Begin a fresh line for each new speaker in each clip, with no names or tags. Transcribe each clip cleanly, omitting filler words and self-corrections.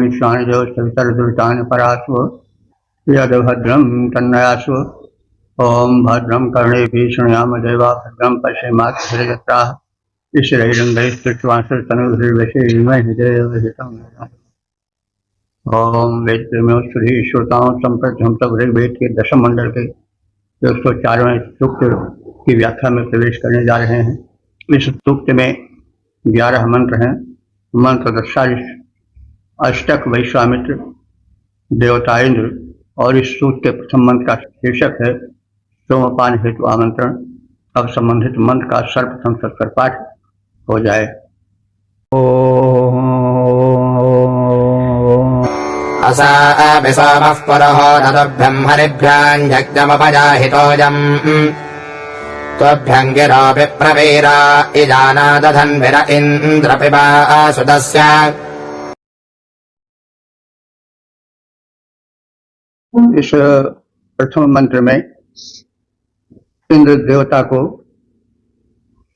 ईशान देव सवितर दुर्तान परास्व यदभद्रम तन्नयास्व। ओम भद्रम कर्णे भीषणयाम देवा भद्रम पश्येमाक्षरजत्रा ईश्वरैरंगैस्तुष्टवांसस्तनुभिर्वशेमहिदेवहितं। ओम वेद में श्री श्रोताओं संप्रति हम सब ऋग्वेद के दशम मंडल के 104वें सूक्त की व्याख्या में प्रवेश करने जा रहे हैं। इस सूक्त में 11 मंत्र हैं। मंत्र दशा अष्टक वैश्वामित्र देवता इंद्र, और इस सूक्त के प्रथम मंत्र का शीर्षक है सोमपान हेतु आमंत्रण। अब संबंधित मंत्र का सर्वप्रथम सत्कर पाठ हो जाए।
असाभिसोमः पुरहो ततुभ्यं हरिभ्यां यज्ञमुपजाहितोऽयम् त्वभ्यं गिरो विप्रवीरा इजानादधन्विर इन्द्र पिबा सुदस्य।
इस प्रथम मंत्र में इंद्र देवता को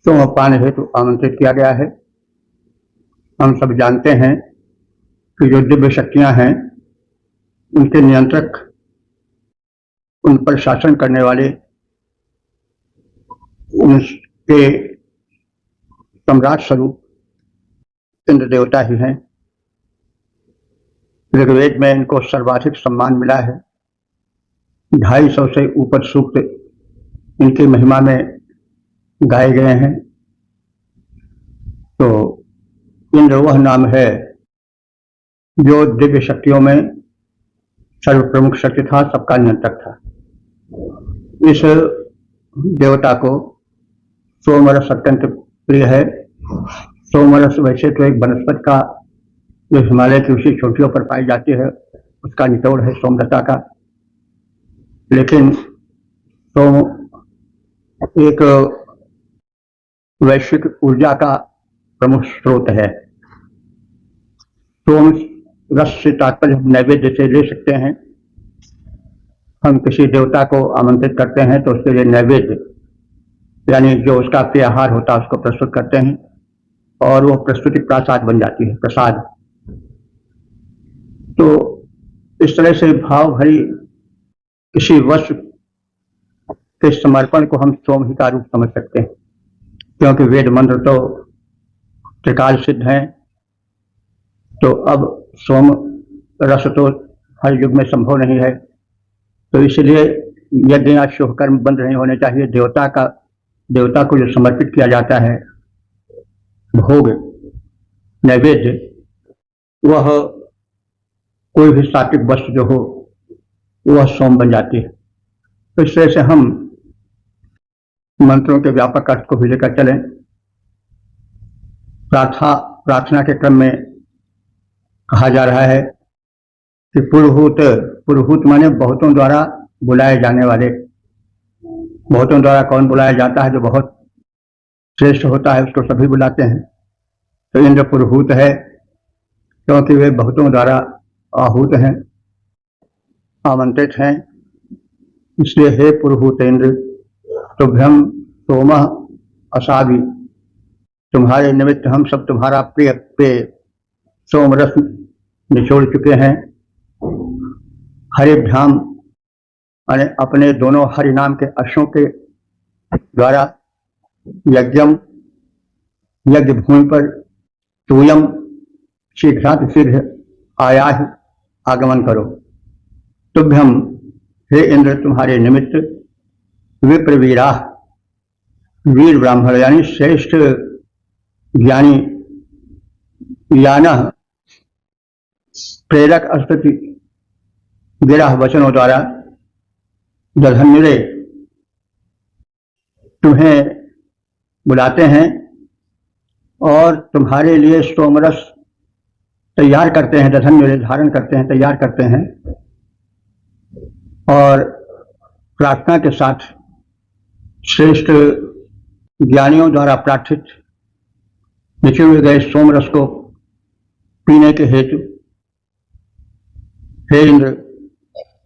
सोमपान हेतु आमंत्रित किया गया है। हम सब जानते हैं कि जो दिव्य शक्तियां हैं उनके नियंत्रक, उन पर शासन करने वाले, उनके सम्राट स्वरूप इंद्र देवता ही हैं। ऋग्वेद में इनको सर्वाधिक सम्मान मिला है। 250 से ऊपर सूक्त इनकी महिमा में गाए गए हैं। तो इंद्र वह नाम है जो दिव्य शक्तियों में सर्व प्रमुख शक्ति था, सबका नियंत्रक था। इस देवता को सोमरस अत्यंत प्रिय है। सोमरस वैसे तो एक वनस्पति का जो हिमालय की ऊंची चोटियों पर पाई जाती है उसका निचोड़ है सोमलता का, लेकिन सोम एक वैश्विक ऊर्जा का प्रमुख स्रोत है। सोम रस से तात्पर्य हम नैवेद्य से ले सकते हैं। हम किसी देवता को आमंत्रित करते हैं तो उसके लिए नैवेद्य यानी जो उसका प्रिय आहार होता है उसको प्रस्तुत करते हैं और वो प्रस्तुति प्रसाद बन जाती है, प्रसाद। तो इस तरह से भाव भरी किसी वस्तु के समर्पण को हम सोम ही का रूप समझ सकते हैं, क्योंकि वेद मंत्र तो त्रिकाल सिद्ध हैं। तो अब सोम रस तो हर युग में संभव नहीं है, तो इसलिए यज्ञ या शुभ कर्म बंद नहीं होने चाहिए। देवता को जो समर्पित किया जाता है भोग नैवेद्य, वह कोई भी सात्विक वस्तु जो हो वह सोम बन जाती है। तो इस तरह से हम मंत्रों के व्यापक अर्थ को भी लेकर चलें। प्रार्थना के क्रम में कहा जा रहा है कि पुरोहित माने बहुतों द्वारा बुलाए जाने वाले। बहुतों द्वारा कौन बुलाया जाता है? जो बहुत श्रेष्ठ होता है उसको सभी बुलाते हैं। तो इंद्र पुरोहित है क्योंकि वे बहुतों द्वारा आहूत हैं, आमंत्रित हैं। इसलिए हे पुरोहित इंद्र, तुभ्यम सोमः असाभि, तुम्हारे निमित्त हम सब तुम्हारा प्रिय पेय सोमरस निचोड़ चुके हैं। हरिभ्याम यानी अपने दोनों हरि नाम के अश्वों के द्वारा यज्ञम, यज्ञ भूमि पर तूयम, शीघ्रातिशीघ्र आया ही आगमन करो। तुभ्यम हे इंद्र, तुम्हारे निमित्त विप्रवीरा, वीर ब्राह्मण यानी श्रेष्ठ ज्ञानी, याना प्रेरक स्तुति गिरह वचनों द्वारा दधन्युरे तुम्हें बुलाते हैं और तुम्हारे लिए सोमरस तैयार करते हैं। दधन्युरे धारण करते हैं, तैयार करते हैं और प्रार्थना के साथ श्रेष्ठ ज्ञानियों द्वारा प्रार्थित निचोड़े गए सोमरस को पीने के हेतु हे इंद्र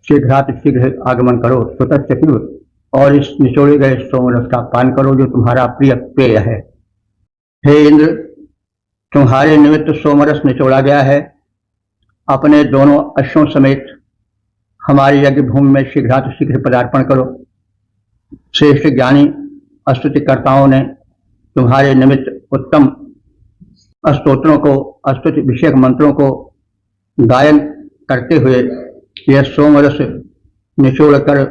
शीघ्र आगमन करो। स्वतः पिबो, और इस निचोड़े गए सोमरस का पान करो जो तुम्हारा प्रिय पेय है। हे इंद्र, तुम्हारे निमित्त सोमरस निचोड़ा गया है अपने दोनों अश्वों समेत हमारी यज्ञ भूमि में शीघ्र पदार्पण करो। श्रेष्ठ ज्ञानी स्तुतिकर्ताओं ने तुम्हारे निमित्त उत्तम स्तोत्रों को, स्तुति विषयक मंत्रों को गायन करते हुए यह सोमरस निचोड़ कर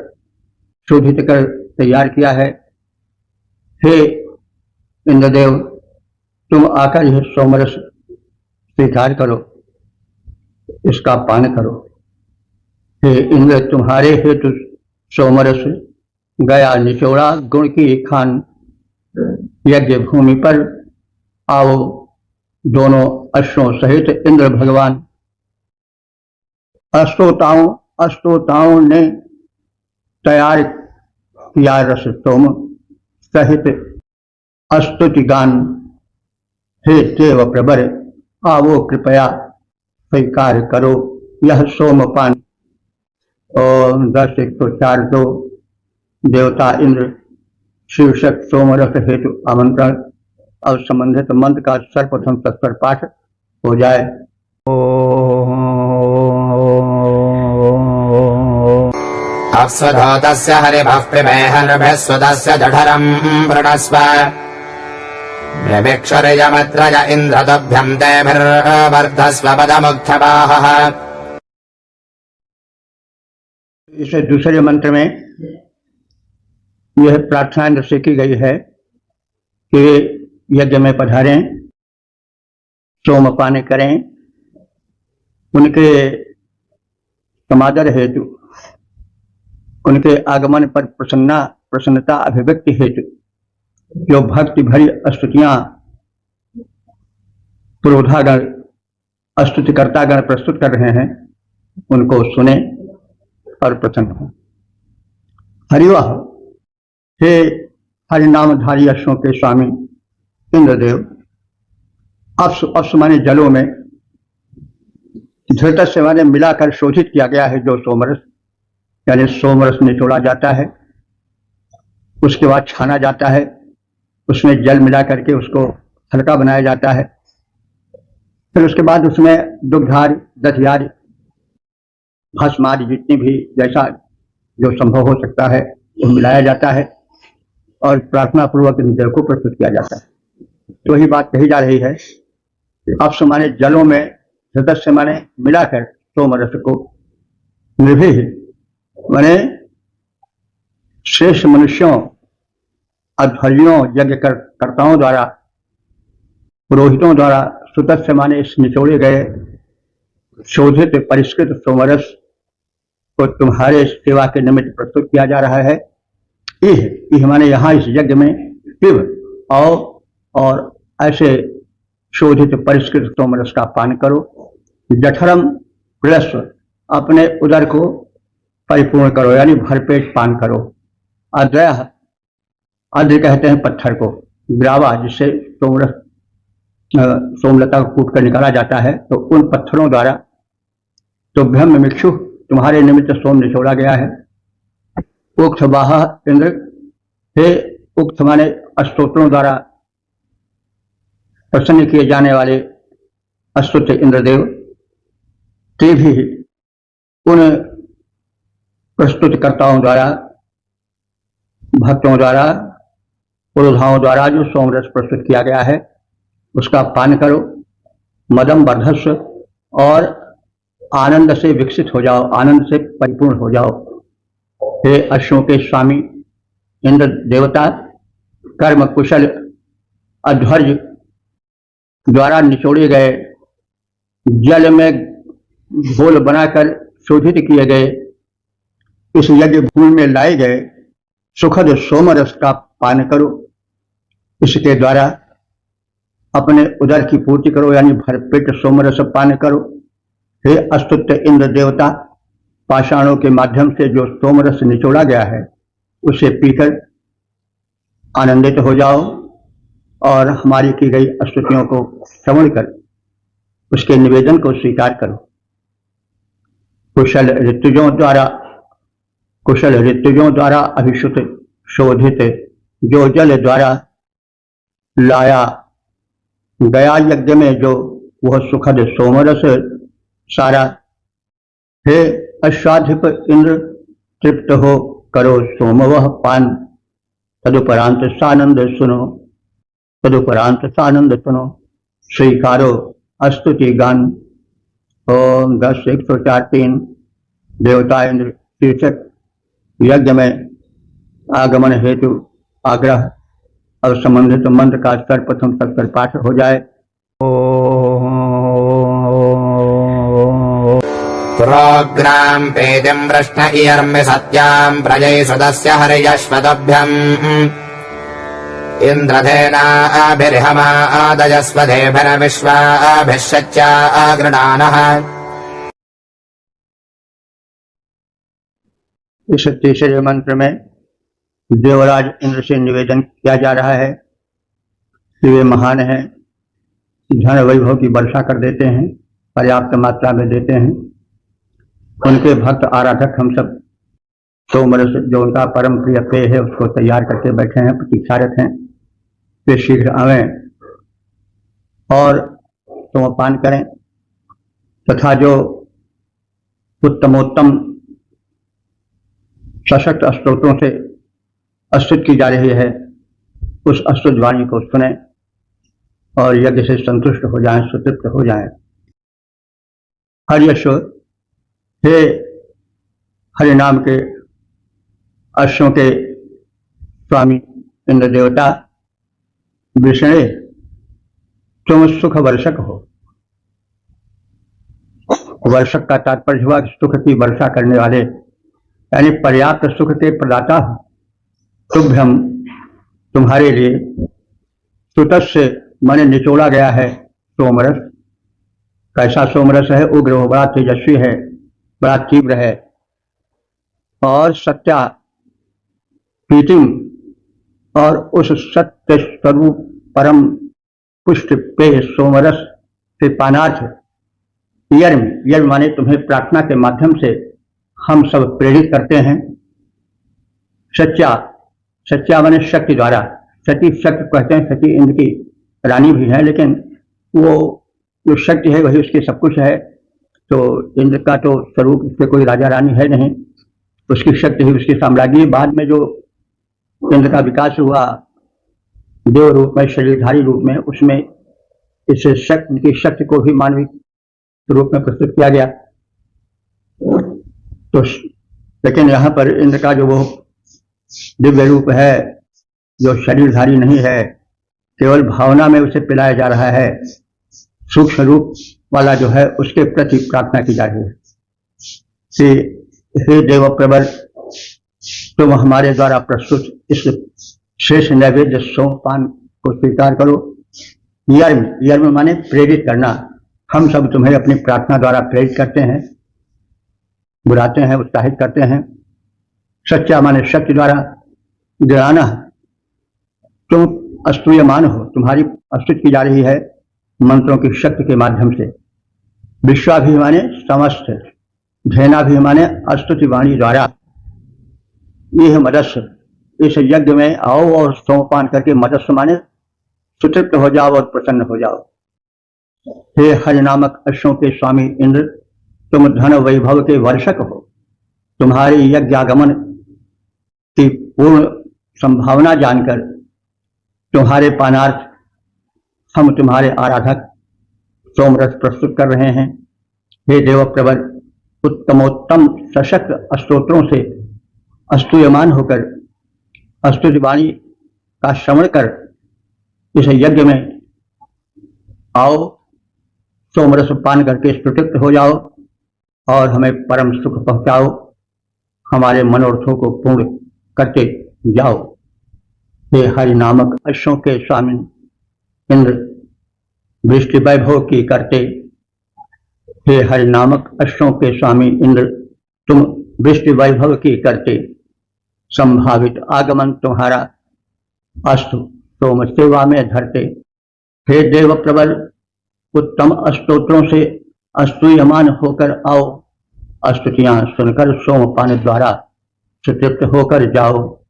शोधित कर तैयार किया है। हे इंद्रदेव, तुम आकर यह सोमरस स्वीकार करो, इसका पान करो। हे इंद्र, तुम्हारे हेतु सोमरस गया निचोड़ा गुण की खान यज्ञ भूमि पर आओ दोनों अश्वों सहित इंद्र भगवान। अस्तोताओं ने तैयार किया रस सोम सहित स्तुति गान। हे देव प्रवर, आवो कृपया स्वीकार करो यह सोमपान। ओम 10:104 देवता इंद्र शीर्षक सोमरस हेतु आमंत्रण। और संबंधित मंत्र का सर्वप्रथम तत्पर पाठ हो जाए।
अप्सुधोतस्य हरिभः पिबेहर्भिः सुतस्य जठरम् वृणस्व रविक्षरयमत्रय इन्द्रतुभ्यम् तेभिर्वर्धस्व पदमुग्धवाहः।
इस दूसरे मंत्र में यह प्रार्थना इंद्र से की गई है कि यज्ञ में पधारें, सोमपान करें। उनके समादर हेतु, उनके आगमन पर प्रसन्नता अभिव्यक्ति हेतु जो भक्ति भरी स्तुतियां पुरोधागण स्तुतिकर्तागण प्रस्तुत कर रहे हैं, उनको सुने और प्रसन्न हो। हरिवाह, हे हरिनामधारी अश्वों के स्वामी इंद्रदेव, अप्स माने जलों में, धृत से माने मिलाकर शोधित किया गया है जो सोमरस, यानी सोमरस निचोड़ा जाता है, उसके बाद छाना जाता है, उसमें जल मिला करके उसको हल्का बनाया जाता है, फिर उसके बाद उसमें दुग्धार, दधियार, भस्मादि जितनी भी जैसा जो संभव हो सकता है वो मिलाया जाता है और प्रार्थना पूर्वक इंद्र को प्रस्तुत किया जाता है। तो ही बात कही जा रही है। अप्स माने जलों में, सदस्य माने मिलाकर सोमरस को, निर्भीह माने श्रेष्ठ मनुष्यों, अध्वर्यों, यज्ञ कर्ताओं द्वारा, पुरोहितों द्वारा सुतस्य माने इस निचोड़े गए शोधित परिष्कृत सोमरस को तुम्हारे सेवा के निमित्त प्रस्तुत किया जा रहा है। इह माने यहाँ इस यज्ञ में पिब आओ और ऐसे शोधित परिष्कृत सोमरस का पान करो। जठरम प्लस्व, अपने उदर को परिपूर्ण करो, यानी भरपेट पान करो। अद्रय, अद्र कहते हैं पत्थर को, ग्रावा जिससे सोमलता को कूट कर निकाला जाता है, तो उन पत्थरों द्वारा तो ब्रह्म मिक्षु तुम्हारे निमित्त सोम निचोड़ा गया है। उक्त वाह इंद्र, हे उक्त माने स्तोत्रों द्वारा प्रसन्न किए जाने वाले स्तुत्य इंद्रदेव, ते भी उन प्रस्तुतकर्ताओं द्वारा, भक्तों द्वारा, पुरोधाओं द्वारा जो सोमरस प्रस्तुत किया गया है उसका पान करो। मदम वर्धस्व, और आनंद से विकसित हो जाओ, आनंद से परिपूर्ण हो जाओ। हे अश्वों के स्वामी इंद्र देवता, कर्म कुशल अध्वर्य द्वारा निचोड़े गए, जल में घोल बनाकर शोधित किए गए, इस यज्ञ भूमि में लाए गए सुखद सोमरस का पान करो। इसके द्वारा अपने उदर की पूर्ति करो, यानी भरपेट सोमरस पान करो। हे अस्तुत्य इंद्र देवता, पाषाणों के माध्यम से जो सोमरस निचोड़ा गया है उसे पीकर आनंदित हो जाओ और हमारी की गई स्तुतियों को श्रवण कर उसके निवेदन को स्वीकार करो। कुशल ऋतुजों द्वारा अभिषुत शोधित जो जल द्वारा लाया गया यज्ञ में जो वह सुखद सोमरस सारा। हे अश्वाधिप इंद्र, तृप्त हो करो सोमवह पान, तदुपरांत सानंद सुनो, तदुपरांत सानंद सुनो, स्वीकारो अस्तुति गान। ओम 10-104-3। देवता इंद्र शीर्षक यज्ञ में आगमन हेतु आग्रह। अब संबंधित मंत्र का सर्वप्रथम सत्तर पाठ हो जाए।
पुरोग्राम् पेतिम् प्रश्न इयर्मि सत्याम् प्रजै सुदस्य हरियश्वतभ्यम् इन्द्रधेनाभिर्हमा आदयस्वधेभिर्विश्वाभिश्चर्या गृणानः।
इस तीसरे मंत्र में देवराज इंद्र से निवेदन किया जा रहा है कि वे महान हैं, धन वैभव की वर्षा कर देते हैं, पर्याप्त मात्रा में देते हैं। उनके भक्त आराधक हम सब सोमरस जो उनका परम प्रिय पेय है उसको तैयार करके बैठे हैं, प्रतीक्षारत हैं। वे शीघ्र आवें और सोमपान करें तथा जो उत्तमोत्तम सशक्त स्तोत्रों से स्तुति की जा रही है उस स्तुति वाणी को सुने और यज्ञ से संतुष्ट हो जाएं, सुतृप्त हो जाएं। हरियश्व, हे हरि नाम के अश्वों के स्वामी इंद्र देवता, विष्णु तुम सुख वर्षक हो। वर्षक का तात्पर्य हुआ सुख की वर्षा करने वाले, यानी पर्याप्त सुख के प्रदाता हो। तुभ्यम, तुम्हारे लिए, सुतस्य माने निचोड़ा गया है सोमरस। कैसा सोमरस है? उग्र हो, बड़ा तेजस्वी है, बड़ा तीव्र है। और सत्या प्रीतिम, और उस सत्य स्वरूप परम पुष्ट पेय सोमरस से पानार्थ यर्म, यर्म माने तुम्हें प्रार्थना के माध्यम से हम सब प्रेरित करते हैं। सच्चा, सच्चा माने शक्ति द्वारा। सती शक्ति कहते हैं, सती इंद्र की रानी भी है, लेकिन वो जो शक्ति है वही उसकी सब कुछ है। तो इंद्र का तो स्वरूप उससे कोई राजा रानी है नहीं, उसकी शक्ति ही उसकी साम्राज्य। बाद में जो इंद्र का विकास हुआ देव रूप में, शरीरधारी रूप में, उसमें इस शक्ति, उनकी शक्ति को भी मानवीय रूप में प्रस्तुत किया गया। तो लेकिन यहाँ पर इंद्र का जो वो दिव्य रूप है, जो शरीरधारी नहीं है, केवल भावना में उसे पिलाया जा रहा है। सूक्ष्म रूप वाला जो है उसके प्रति प्रार्थना की जा रही है कि हे देव प्रवर, तुम हमारे द्वारा प्रस्तुत इस शेष नैवेद्य सोमपान को स्वीकार करो। यर्म, यर्म माने प्रेरित करना। हम सब तुम्हें अपनी प्रार्थना द्वारा प्रेरित करते हैं, बुलाते हैं, उत्साहित करते हैं। सच्चा माने शक्ति द्वारा। गिराना, तुम स्तूयमान हो, तुम्हारी स्तुति की जा रही है मंत्रों की शक्ति के माध्यम से। विश्वाभि माने समस्त, धेनाभि माने स्तुति वाणी द्वारा। यह मदस्य, इस यज्ञ में आओ और सोमपान करके मदस्य माने सुतृप्त हो जाओ और प्रसन्न हो जाओ। हे हरि नामक अश्वों के स्वामी इंद्र, तुम धन वैभव के वर्षक हो। तुम्हारे यज्ञागमन की पूर्ण संभावना जानकर तुम्हारे पानार्थ हम तुम्हारे आराधक सोमरस प्रस्तुत कर रहे हैं। हे देव प्रवर, उत्तमोत्तम सशक्त स्तोत्रों से स्तूयमान होकर स्तुति वाणी का श्रवण कर इस यज्ञ में आओ, सोमरस पान करके स्तुतित हो जाओ और हमें परम सुख पहुंचाओ, हमारे मनोरथों को पूर्ण करके जाओ। हे हरि नामक अश्वों के स्वामी इंद्र, वृष्टि वैभव की करते। हे हरि नामक अश्वों के स्वामी इंद्र, तुम वृष्टि वैभव की करते। संभावित आगमन तुम्हारा अस्तु सोम सेवा में धरते। हे देव प्रबल, उत्तम स्तोत्रों से स्तूयमान होकर आओ, स्तुतियां सुनकर सोमपान द्वारा सुतृप्त होकर जाओ।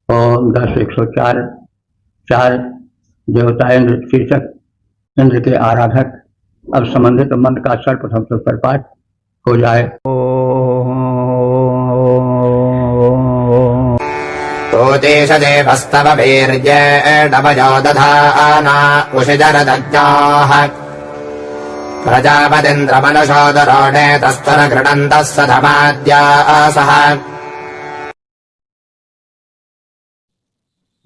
ओम 10-104-4। देवता इंद्र शीर्षक इंद्र के आराधक अब संबंधित मंत्र का सर्वप्रथम स्वर पाठ हो जाए।
तोतेश देवस्तव वीर्येणवयो दधाना उषिजरदज्ञाः प्रजापतिन्द्रमनुषोदरोणे तस्तर गृणन्तः सधमाद्यासः।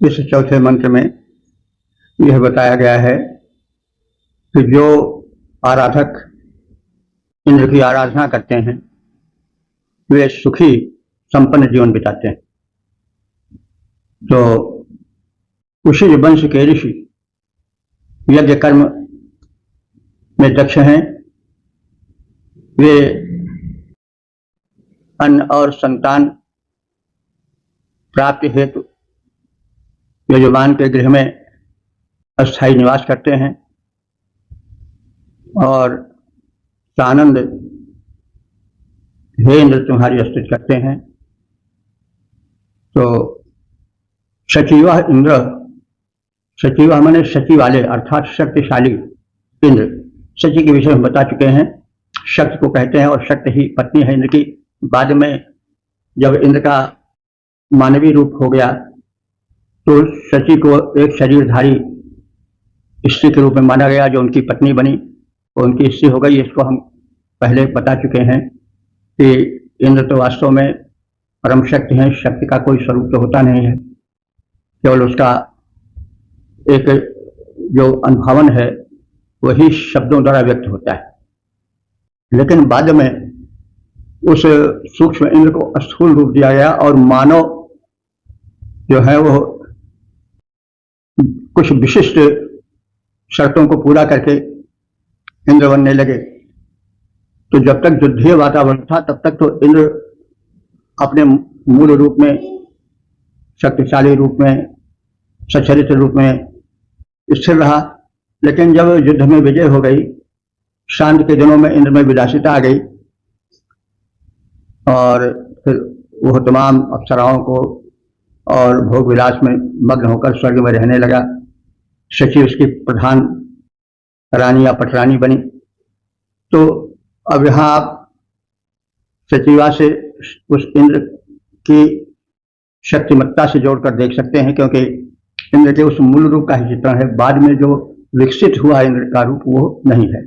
इस चौथे मंत्र में यह बताया गया है कि जो आराधक इंद्र की आराधना करते हैं वे सुखी संपन्न जीवन बिताते हैं। तो उसी वंश के ऋषि यज्ञ कर्म में दक्ष हैं। वे अन्न और संतान प्राप्ति हेतु यजमान के गृह में अस्थायी निवास करते हैं और सानंद हे इंद्र तुम्हारी स्तुति करते हैं। तो सचिव इंद्र, सचिव माने सची वाले अर्थात शक्तिशाली इंद्र। सची के विषय में बता चुके हैं, शक्ति को कहते हैं और शक्ति ही पत्नी है इंद्र की। बाद में जब इंद्र का मानवीय रूप हो गया तो सची को एक शरीरधारी स्त्री के रूप में माना गया जो उनकी पत्नी बनी, वो उनकी स्त्री हो गई। इसको हम पहले बता चुके हैं कि इंद्र तो वास्तव में परम शक्ति है, शक्ति का कोई स्वरूप तो होता नहीं है, केवल उसका एक जो अनुभावन है वही शब्दों द्वारा व्यक्त होता है। लेकिन बाद में उस सूक्ष्म इंद्र को स्थूल रूप दिया गया और मानव जो है वो कुछ विशिष्ट शर्तों को पूरा करके इंद्र बनने लगे। तो जब तक युद्धीय वातावरण था तब तक तो इंद्र अपने मूल रूप में, शक्तिशाली रूप में, सचरित्र रूप में स्थिर रहा। लेकिन जब युद्ध में विजय हो गई, शांति के दिनों में इंद्र में विलासिता आ गई और फिर वह तमाम अप्सराओं को और भोग विलास में मग्न होकर स्वर्ग में रहने लगा। शची उसकी प्रधान रानी या पटरानी बनी। तो अब यहाँ आप सचिवा से उस इंद्र की शक्तिमत्ता से जोड़कर देख सकते हैं, क्योंकि इंद्र के उस मूल रूप का ही चित्रण है। बाद में जो विकसित हुआ इंद्र का रूप वो नहीं है।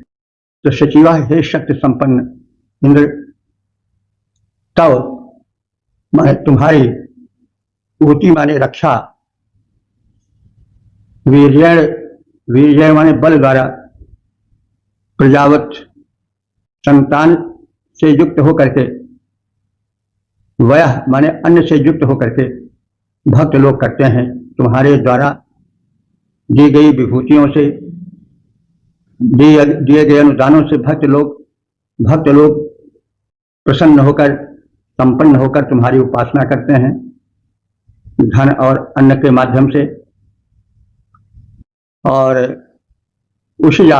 तो सचिवा हे शक्ति संपन्न इंद्र, तब माने तुम्हारी ऊती माने रक्षा, वीर्य माने बल द्वारा, प्रजावत संतान से युक्त होकर के, वयः माने अन्न से युक्त होकर के भक्त लोग करते हैं। तुम्हारे द्वारा दी गई विभूतियों से, दिए गए अनुदानों से भक्त लोग प्रसन्न होकर, संपन्न होकर तुम्हारी उपासना करते हैं धन और अन्न के माध्यम से। और उषिज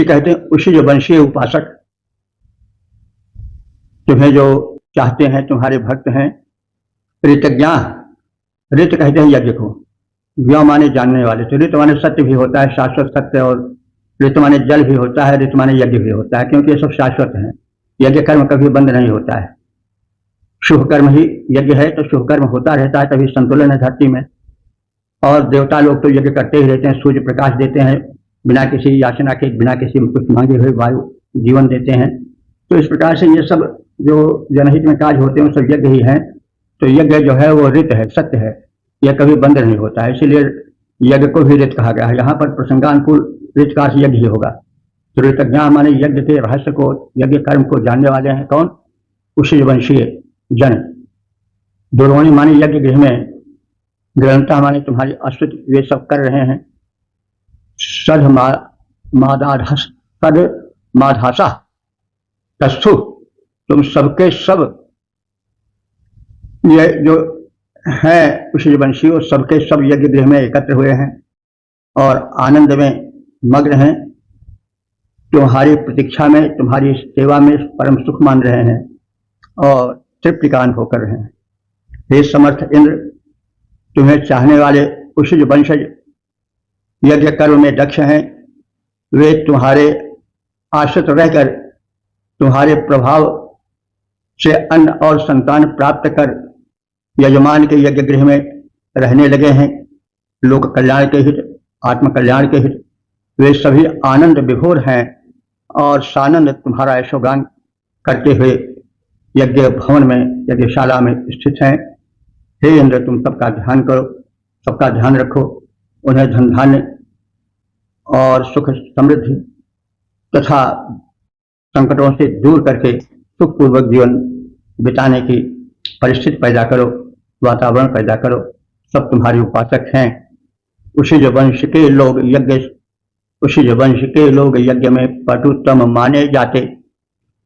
कहते हैं, उषिज वंशीय उपासक तुम्हें जो चाहते हैं, तुम्हारे भक्त हैं। ऋतज्ञा, ऋत कहते हैं यज्ञ को, ज्ञ माने जानने वाले। तो ऋत माने सत्य भी होता है, शाश्वत सत्य, और ऋत माने जल भी होता है, ऋत माने यज्ञ भी होता है, क्योंकि ये सब शाश्वत हैं। यज्ञ कर्म कभी बंद नहीं होता है। शुभ कर्म ही यज्ञ है, तो शुभ कर्म होता रहता है, तभी संतुलन है धरती में। और देवता लोग तो यज्ञ करते ही रहते हैं, सूर्य प्रकाश देते हैं बिना किसी याचना के, बिना किसी कुछ मांगे हुए वायु जीवन देते हैं। तो इस प्रकार से ये सब जो जनहित में कार्य होते हैं वो सब यज्ञ ही हैं। तो यज्ञ जो है वो ऋत है, सत्य है, यह कभी बंद नहीं होता है, इसीलिए यज्ञ को भी ऋत कहा गया है। यहाँ पर प्रसंगानुकूल ऋत का यज्ञ ही होगा। तो ऋतज्ञा माने यज्ञ के रहस्य को, यज्ञ कर्म को जानने वाले हैं कौन? उषिज वंशीय जन। दुर्वाणी माने यज्ञ गृह में, ग्रंथा माने तुम्हारी अस्तुति वे सब कर रहे हैं। सद माधासा तस्थु, तुम सबके सब ये जो है उषिज वंशी, और सबके सब यज्ञ गृह में एकत्र हुए हैं और आनंद में मग्न हैं। तुम्हारी प्रतीक्षा में, तुम्हारी सेवा में परम सुख मान रहे हैं और तृप्तिकान होकर रहे हैं। हे समर्थ इंद्र, तुम्हें चाहने वाले उषिज वंशज यज्ञ कर्म में दक्ष हैं। वे तुम्हारे आश्रित रहकर तुम्हारे प्रभाव से अन्न और संतान प्राप्त कर यजमान के यज्ञ गृह में रहने लगे हैं। लोक कल्याण के हित, आत्म कल्याण के हित वे सभी आनंद विभोर हैं और सानंद तुम्हारा यशोगान करते हुए यज्ञ भवन में, यज्ञशाला में स्थित हैं। हे इंद्र, तुम सबका ध्यान करो, सबका ध्यान रखो, उन्हें धन धान्य और सुख समृद्धि तथा संकटों से दूर करके सुखपूर्वक जीवन बिताने की परिस्थिति पैदा करो, वातावरण पैदा करो। सब तुम्हारे उपासक हैं। उसी जो वंश के लोग यज्ञ में पटुतम माने जाते,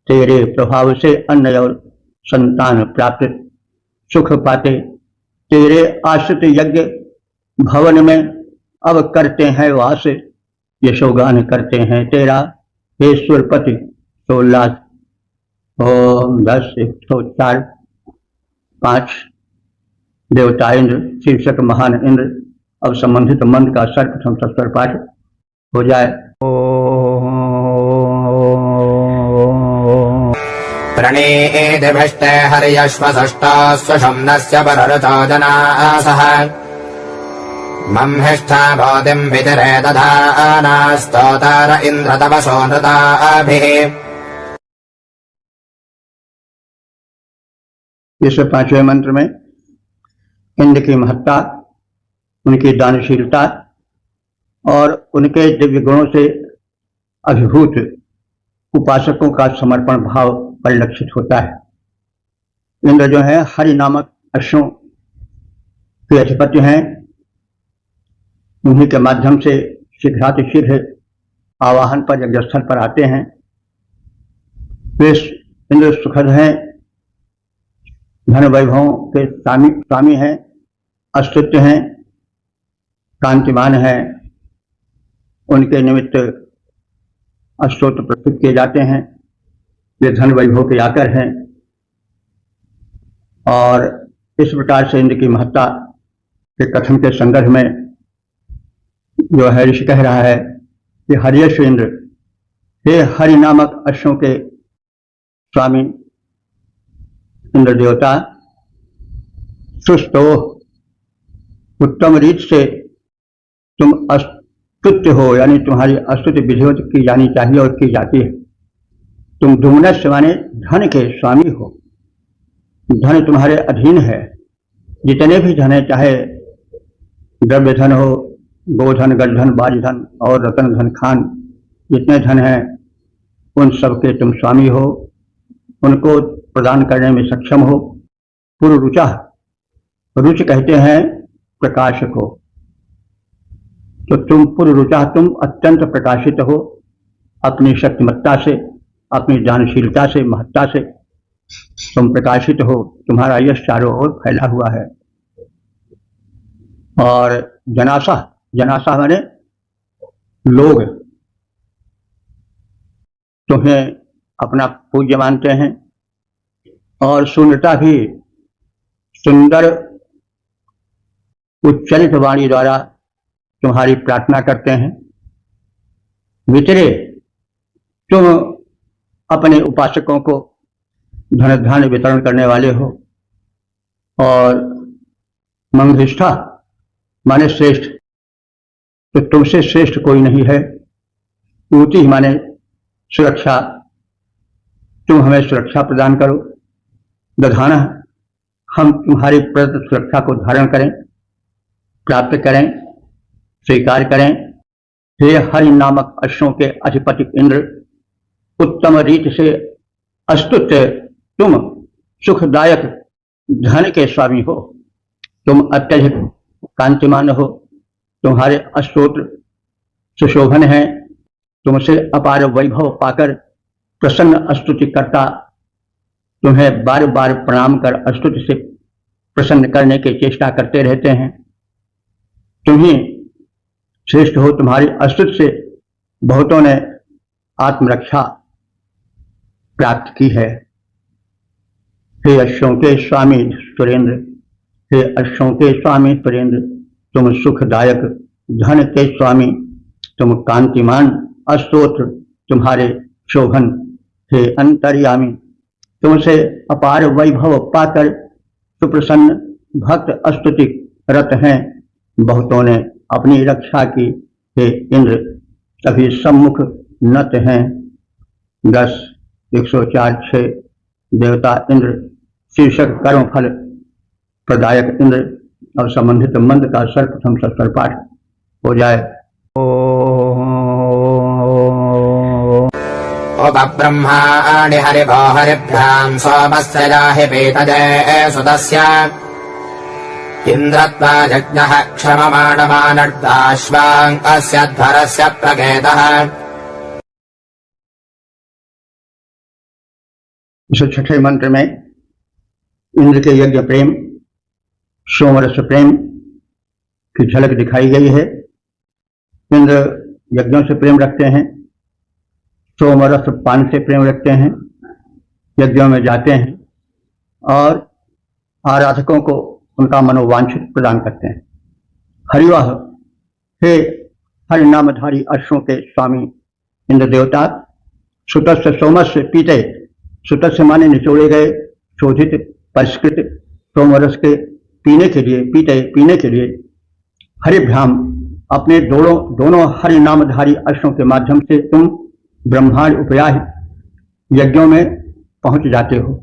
तेरे प्रभाव से अन्न और संतान प्राप्त सुख पाते, तेरे आश्रित यज्ञ भवन में अब करते हैं वास, यशोगान करते हैं तेरा हे सुरपति सोल्लास। ओम 10 104 5 देवता इंद्र शीर्षक महान इंद्र। अब संबंधित मंत्र का सर्वप्रथम सस्वर पाठ हो जाए।
प्रणीतिभिष्टे हर्यश्वसष्टास्वशम्नस्य परऋतो जनासः मम्हिष्ठा भोतिम् वितरे दधाना स्तोतार इन्द्र तपसो नृताभिः।
इस 5वें मंत्र में इंद्र की महत्ता, उनकी दानशीलता और उनके दिव्य गुणों से अभिभूत उपासकों का समर्पण भाव परिलक्षित होता है। इंद्र जो है हरि नामक अश्वों के अधिपति हैं। उन्हीं के माध्यम से शीघ्रातिशीघ्र आवाहन पर यज्ञस्थल पर आते हैं। वे इंद्र सुखद हैं, धन वैभवों के स्वामी हैं, अस्तुत्य हैं, कांतिमान हैं। उनके निमित्त स्तोत्र प्रस्तुत किए जाते हैं। वे धन वैभव के आकर हैं और इस प्रकार से इंद्र की महत्ता के कथन के संदर्भ में जो है ऋषि कह रहा है कि हर्यश्व इंद्र, हे हरि नामक अश्वों के स्वामी इंद्र देवता, सुस्तो उत्तम रीत से तुम स्तुत्य हो, यानी तुम्हारी स्तुति विधिवत की जानी चाहिए और की जाती है। तुम धुम्नस्य माने धन के स्वामी हो, धन तुम्हारे अधीन है। जितने भी धन है, चाहे द्रव्य धन हो, गोधन, गजधन, बाजधन और रतन धन खान, जितने धन हैं उन सबके तुम स्वामी हो, उनको प्रदान करने में सक्षम हो। पुरुरुचा, रुच कहते हैं प्रकाश को, तो तुम पुरुरुचा, तुम अत्यंत प्रकाशित हो अपनी शक्तिमत्ता से, अपनी दानशीलता से, महत्ता से तुम प्रकाशित हो। तुम्हारा यश चारों ओर फैला हुआ है। और जनासा, जनासा माने लोग तुम्हें अपना पूज्य मानते हैं और सुंदरता भी सुंदर उच्चरित वाणी द्वारा तुम्हारी प्रार्थना करते हैं। वितरे, तुम अपने उपासकों को धन धान्य वितरण करने वाले हो। और मंगनिष्ठा माने श्रेष्ठ, तो तुमसे श्रेष्ठ कोई नहीं है। ऊती माने सुरक्षा, तुम हमें सुरक्षा प्रदान करो। दधाना, हम तुम्हारी प्रदत्त सुरक्षा को धारण करें, प्राप्त करें, स्वीकार करें। हे हरि नामक अश्वों के अधिपति इंद्र, उत्तम रीति से अस्तुत्य, तुम सुखदायक धन के स्वामी हो। तुम अत्यधिक कांतिमान हो, तुम्हारे स्तोत्र सुशोभन हैं। तुमसे अपार वैभव पाकर प्रसन्न स्तुतिकर्ता तुम्हें बार बार प्रणाम कर स्तुति से प्रसन्न करने की चेष्टा करते रहते हैं। तुम ही श्रेष्ठ हो। तुम्हारी स्तुति से बहुतों ने आत्मरक्षा प्राप्त की है। हे अश्वों के स्वामी सुरेंद्र, हे अश्वों के स्वामी सुरेंद्र, तुम सुखदायक धन के स्वामी, तुम कांतिमान, स्तोत्र तुम्हारे शोभन हे अंतर्यामी, तुमसे अपार वैभव पाकर सुप्रसन्न भक्त स्तुति रत हैं। बहुतों ने अपनी रक्षा की, हे इंद्र सभी सम्मुख नत हैं। 10 104-6 देवता इंद्र शीर्षक कर्म फल प्रदायक इंद्र और संबंधित मंत्र का सर्वप्रथम सत्तर पाठ हो जाए।
उपब्रह्माणि हरिभो हरिभ्याम् सोमस्य जाहि पीतजे सुतस्य इन्द्रत्वा यज्ञः क्षममाणमानर्दाश्वाम् अस्य ध्वरस्य प्रकेतः।
106 मंत्र में इंद्र के यज्ञ प्रेम सोमरस प्रेम की झलक दिखाई गई है। इंद्र यज्ञों से प्रेम रखते हैं, सोमरस पान से प्रेम रखते हैं, यज्ञों में जाते हैं और आराधकों को उनका मनोवांछित प्रदान करते हैं। हरिवाह हे हरि नामधारी अश्वों के स्वामी इंद्र देवता, सुतस्य सोमस्य पीते, सुतस्य माने निचोड़े गए शोधित परिष्कृत सोमरस के पीने के लिए, पीते पीने के लिए, हरिभ्याम अपने दोनों हरि नामधारी अश्वों के माध्यम से तुम ब्रह्मांड उपयाह यज्ञों में पहुंच जाते हो।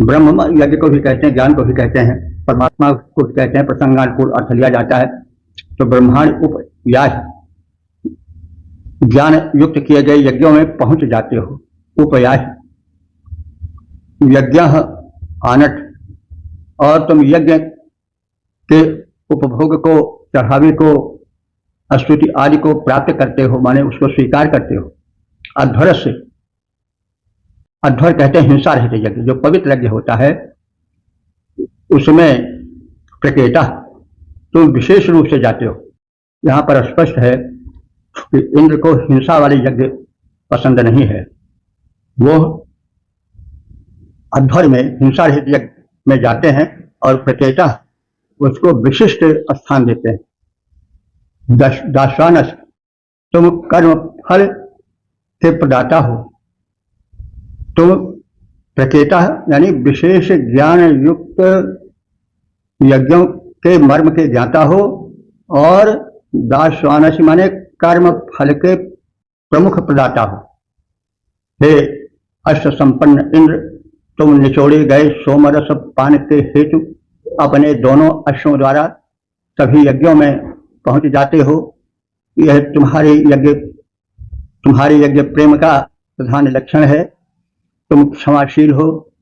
ब्रह्म यज्ञ को भी कहते हैं, ज्ञान को भी कहते हैं, परमात्मा को भी कहते हैं, प्रसंगानुकूल अर्थ लिया जाता है। तो ब्रह्मांड उपयाह ज्ञान युक्त किए गए यज्ञों में पहुंच जाते हो। उपयाह यज्ञ आनट, और तुम यज्ञ के उपभोग को, चढ़ावे को, स्तुति आदि को प्राप्त करते हो, माने उसको स्वीकार करते हो। अध्वर से, अध्वर कहते हैं हिंसा रहित यज्ञ, जो पवित्र यज्ञ होता है उसमें प्रकेता तुम विशेष रूप से जाते हो। यहां पर स्पष्ट है कि इंद्र को हिंसा वाले यज्ञ पसंद नहीं है। वो अध्वर में हिंसा रहित यज्ञ में जाते हैं और प्रकेता उसको विशिष्ट स्थान देते हैं। दाशानस, तुम कर्म फल के प्रदाता हो। तुम प्रकेता यानी विशेष ज्ञान युक्त यज्ञों के मर्म के ज्ञाता हो, और दाशानस माने कर्म फल के प्रमुख प्रदाता हो। हे अष्ट संपन्न इंद्र, तुम निचोड़े गए सोमरस पान के हेतु अपने दोनों अश्वों द्वारा सभी यज्ञों में पहुंच जाते हो। यह तुम्हारे यज्ञ प्रेम का प्रधान लक्षण है। तुम क्षमाशील हो,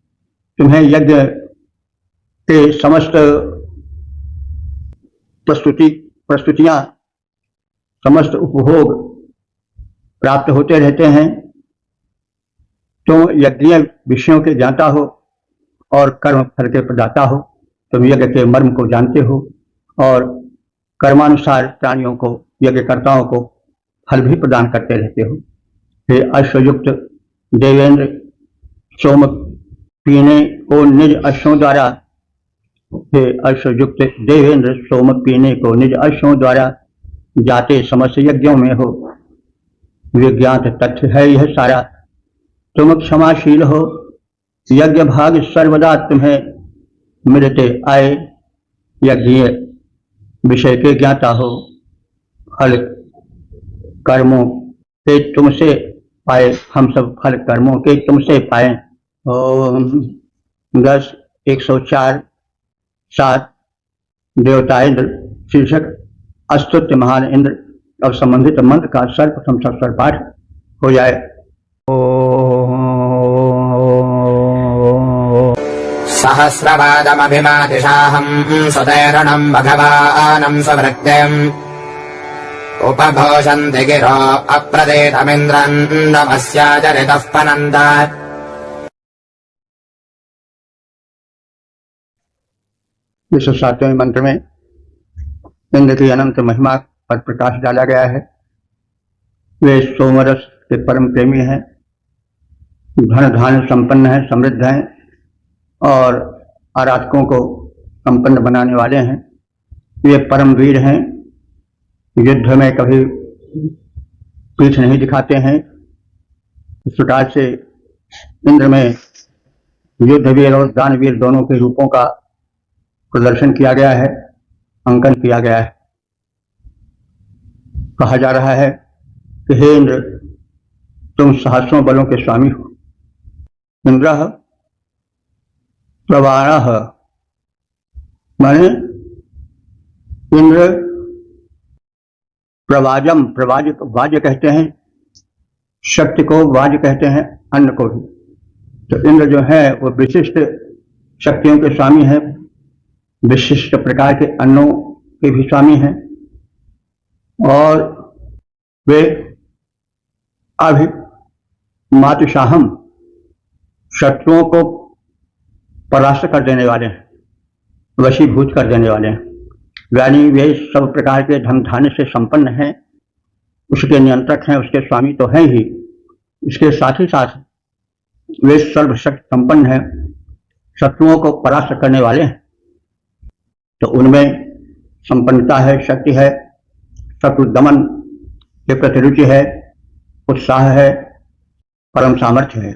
तुम्हें यज्ञ के समस्त प्रस्तुतियां, समस्त उपभोग प्राप्त होते रहते हैं। तुम यज्ञीय विषयों के ज्ञाता हो और कर्म फल के प्रदाता हो। तुम यज्ञ के मर्म को जानते हो और कर्मानुसार प्राणियों को, यज्ञकर्ताओं को फल भी प्रदान करते रहते हो। हे अश्वयुक्त देवेंद्र, सोम पीने को निज अश्वों द्वारा, हे अश्वयुक्त देवेंद्र, सोम पीने को निज अश्वों द्वारा जाते समस्त यज्ञों में हो। विज्ञात तथ्य है यह सारा। तुम क्षमाशील हो, यज्ञ भाग सर्वदा तुम्हें मिलते आए। यज्ञीय विषय के ज्ञाता हो, फल कर्मों के तुमसे पाए, हम सब फल कर्मों के तुमसे पाए। ओम 10 104-7 देवता इंद्र शीर्षक अस्तुत्य महान इंद्र और संबंधित मंत्र का सर्वप्रथम सत्तर पाठ हो जाए।
सहस्रपादमभिमातिशाहम् सुतैरणम् भगवानम् स्वभृत्यम् उपभोषन्ति गिरो अप्रदेतमिन्द्रम् नमस्याचरितः पनन्त।
107वें मंत्र में इंद्र की अनंत महिमा पर प्रकाश डाला गया है। वे सोमरस के परम प्रेमी हैं, धन धान्य संपन्न हैं, समृद्ध हैं और आराधकों को संपन्न बनाने वाले हैं। वे परम वीर हैं, युद्ध में कभी पीठ नहीं दिखाते हैं, इस प्रकार से इंद्र में युद्धवीर और दानवीर दोनों के रूपों का प्रदर्शन किया गया है, अंकन किया गया है। कहा जा रहा है कि हे इंद्र, तुम सहस्रों बलों के स्वामी हो। इंद्र प्रवाणः माने इंद्र प्रवाजम, प्रवाज वाज्य कहते हैं, शक्ति को वाज्य कहते हैं, अन्न को भी। तो इंद्र जो है वो विशिष्ट शक्तियों के स्वामी है, विशिष्ट प्रकार के अन्नों के भी स्वामी हैं, और वे अभि मातुशाहम शत्रुओं को परास्त कर देने वाले हैं, वशीभूत कर देने वाले हैं। यानी वे सब प्रकार के धन धान्य से संपन्न हैं, उसके नियंत्रक हैं, उसके स्वामी तो हैं ही, इसके साथ ही साथ वे सर्वशक्ति संपन्न हैं, शत्रुओं को परास्त करने वाले हैं। तो उनमें संपन्नता है, शक्ति है, शत्रु दमन के प्रति रुचि है, उत्साह है, परम सामर्थ्य है।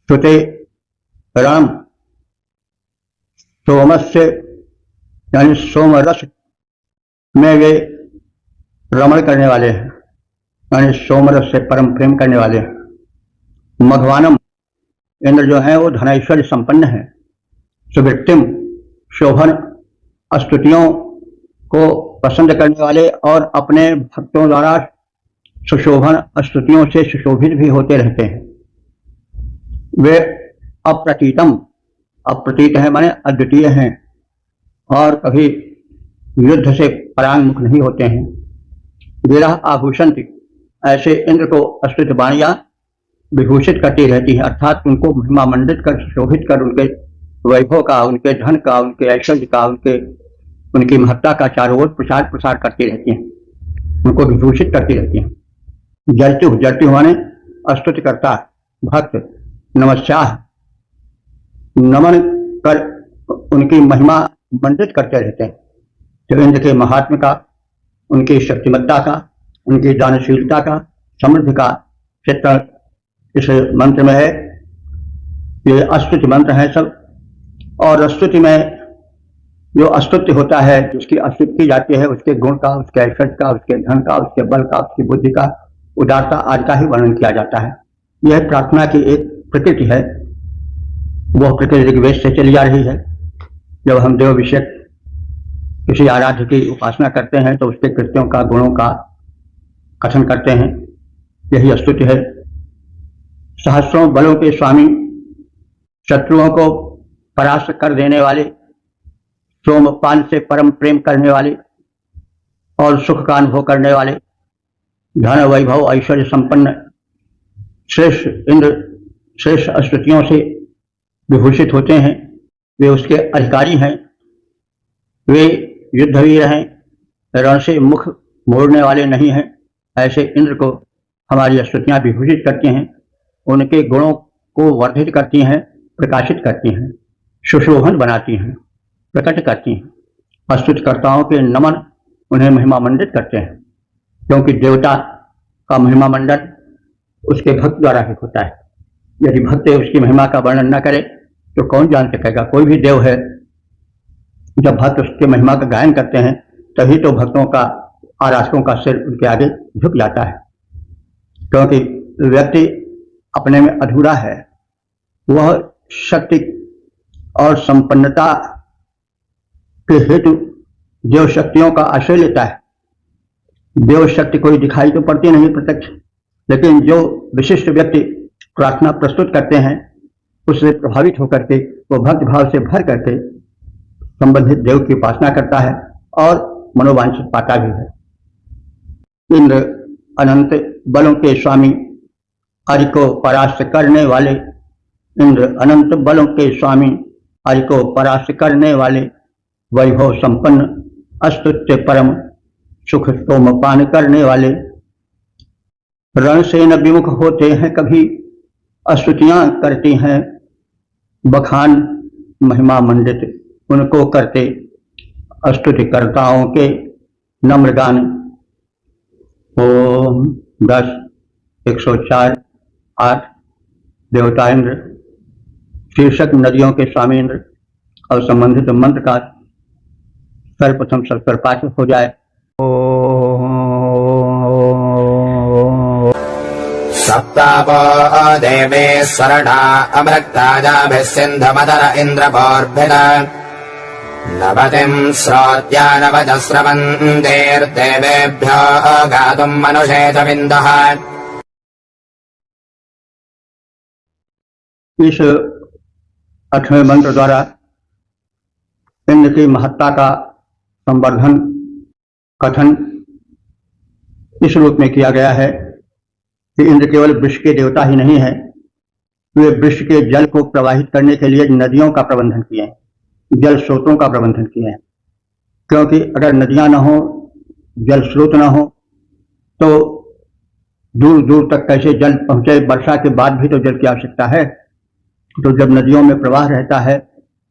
श्रुते राम सोमस्य यानी सोमरस में वे रमण करने वाले हैं, यानी सोमरस से परम प्रेम करने वाले हैं। मघवानम इंद्र जो है वो धनैश्वर्य संपन्न है। सुवृत्तिम शोभन स्तुतियों को पसंद करने वाले और अपने भक्तों द्वारा सुशोभन स्तुतियों से सुशोभित भी होते रहते हैं। वे अप्रतीतम, अप्रतीत है माने अद्वितीय हैं और कभी युद्ध से परांगमुख नहीं होते हैं। विरह आभूषण, ऐसे इंद्र को स्तुति वाणियां विभूषित करती रहती हैं, अर्थात उनको महिमा मंडित कर, शोभित कर, उनके वैभव का, उनके धन का, उनके ऐश्वर्य का, उनकी महत्ता का चारों ओर प्रचार प्रसार करती रहती हैं, उनको विभूषित करती रहती हैं। जलतु, जलतु माने स्तुति करता भक्त, नमस्याह नमन कर उनकी महिमा मंडित करते रहते हैं। तो इंद्र के महात्म्य का, उनकी शक्तिमत्ता का, उनकी दानशीलता का, समृद्धि का चित्र इस मंत्र में है। ये स्तुति मंत्र है सब, और स्तुति में जो स्तुति होता है, जिसकी स्तुति की जाती है, उसके गुण का, उसके ऐश्वर्य का, उसके धन का, उसके बल का, उसकी बुद्धि का, उदारता आदि का ही वर्णन किया जाता है। यह प्रार्थना की एक प्रकृति है, वह प्रकृति ऋग्वेद से चली आ रही है। जब हम देव विषयक किसी आराध्य की उपासना करते हैं तो उसके कृत्यों का, गुणों का कथन करते हैं, यही स्तुति है। सहस्रों बलों के स्वामी, शत्रुओं को परास्त कर देने वाले, सोमपान से परम प्रेम करने वाले और सुख का अनुभव करने वाले, धन वैभव ऐश्वर्य संपन्न श्रेष्ठ इंद्र श्रेष्ठ स्तुतियों से विभूषित होते हैं। वे उसके अधिकारी हैं, वे युद्धवीर हैं, रण से मुख मोड़ने वाले नहीं हैं। ऐसे इंद्र को हमारी स्तुतियां विभूषित करती हैं, उनके गुणों को वर्धित करती हैं, प्रकाशित करती हैं, सुशोभन बनाती हैं, प्रकट करती हैं। स्तुतिकर्ताओं के नमन उन्हें महिमा मंडित करते हैं, क्योंकि देवता का महिमा मंडन उसके भक्त द्वारा ही होता है। यदि भक्त उसकी महिमा का वर्णन न करे तो कौन जान सकेगा। कोई भी देव है, जब भक्त उसकी महिमा का गायन करते हैं तभी तो भक्तों का, आराधकों का सिर उनके आगे झुक जाता है, क्योंकि व्यक्ति अपने में अधूरा है। वह शक्ति और संपन्नता के हेतु देव शक्तियों का आश्रय लेता है। देव शक्ति कोई दिखाई तो पड़ती नहीं प्रत्यक्ष, लेकिन जो विशिष्ट व्यक्ति प्रार्थना प्रस्तुत करते हैं उससे प्रभावित होकर के वो भक्ति भाव से भर करके संबंधित देव की उपासना करता है और मनोवांछित पाता भी है। इंद्र अनंत बलों के स्वामी, हरि को परास्त करने वाले, इंद्र अनंत बलों के स्वामी, हरि को परास्त करने वाले, वैभव संपन्न स्तुत्य परम सुख सोमपान करने वाले, रण से न विमुख होते हैं कभी, स्तुतियां करती हैं बखान महिमा मंडित उनको करते, स्तुतिकर्ताओं के नम्र गान। ओम 10 104 आज देवता इंद्र शीर्षक नदियों के स्वामी इंद्र और संबंधित मंत्र का सर्वप्रथम सत्तर पाठ हो जाए।
सप्तापो देवेश्वरणा अमृक्ताजाभिः सिन्धुमदर इन्द्रपोर्भिद नवतिम् श्रोत्या नवजस्रवन्तेर्देवेभ्यो गातुम् मनुषे च विन्दुः।
इस 8वें मंत्र द्वारा इंद्र की महत्ता का संवर्धन कथन इस रूप में किया गया है कि इंद्र केवल वृक्ष के देवता ही नहीं है, वे वृक्ष के जल को प्रवाहित करने के लिए नदियों का प्रबंधन किए हैं, जल स्रोतों का प्रबंधन किए हैं। क्योंकि अगर नदियां न हो, जल स्रोत न हो तो दूर दूर तक कैसे जल पहुंचे। वर्षा के बाद भी तो जल की आवश्यकता है। तो जब नदियों में प्रवाह रहता है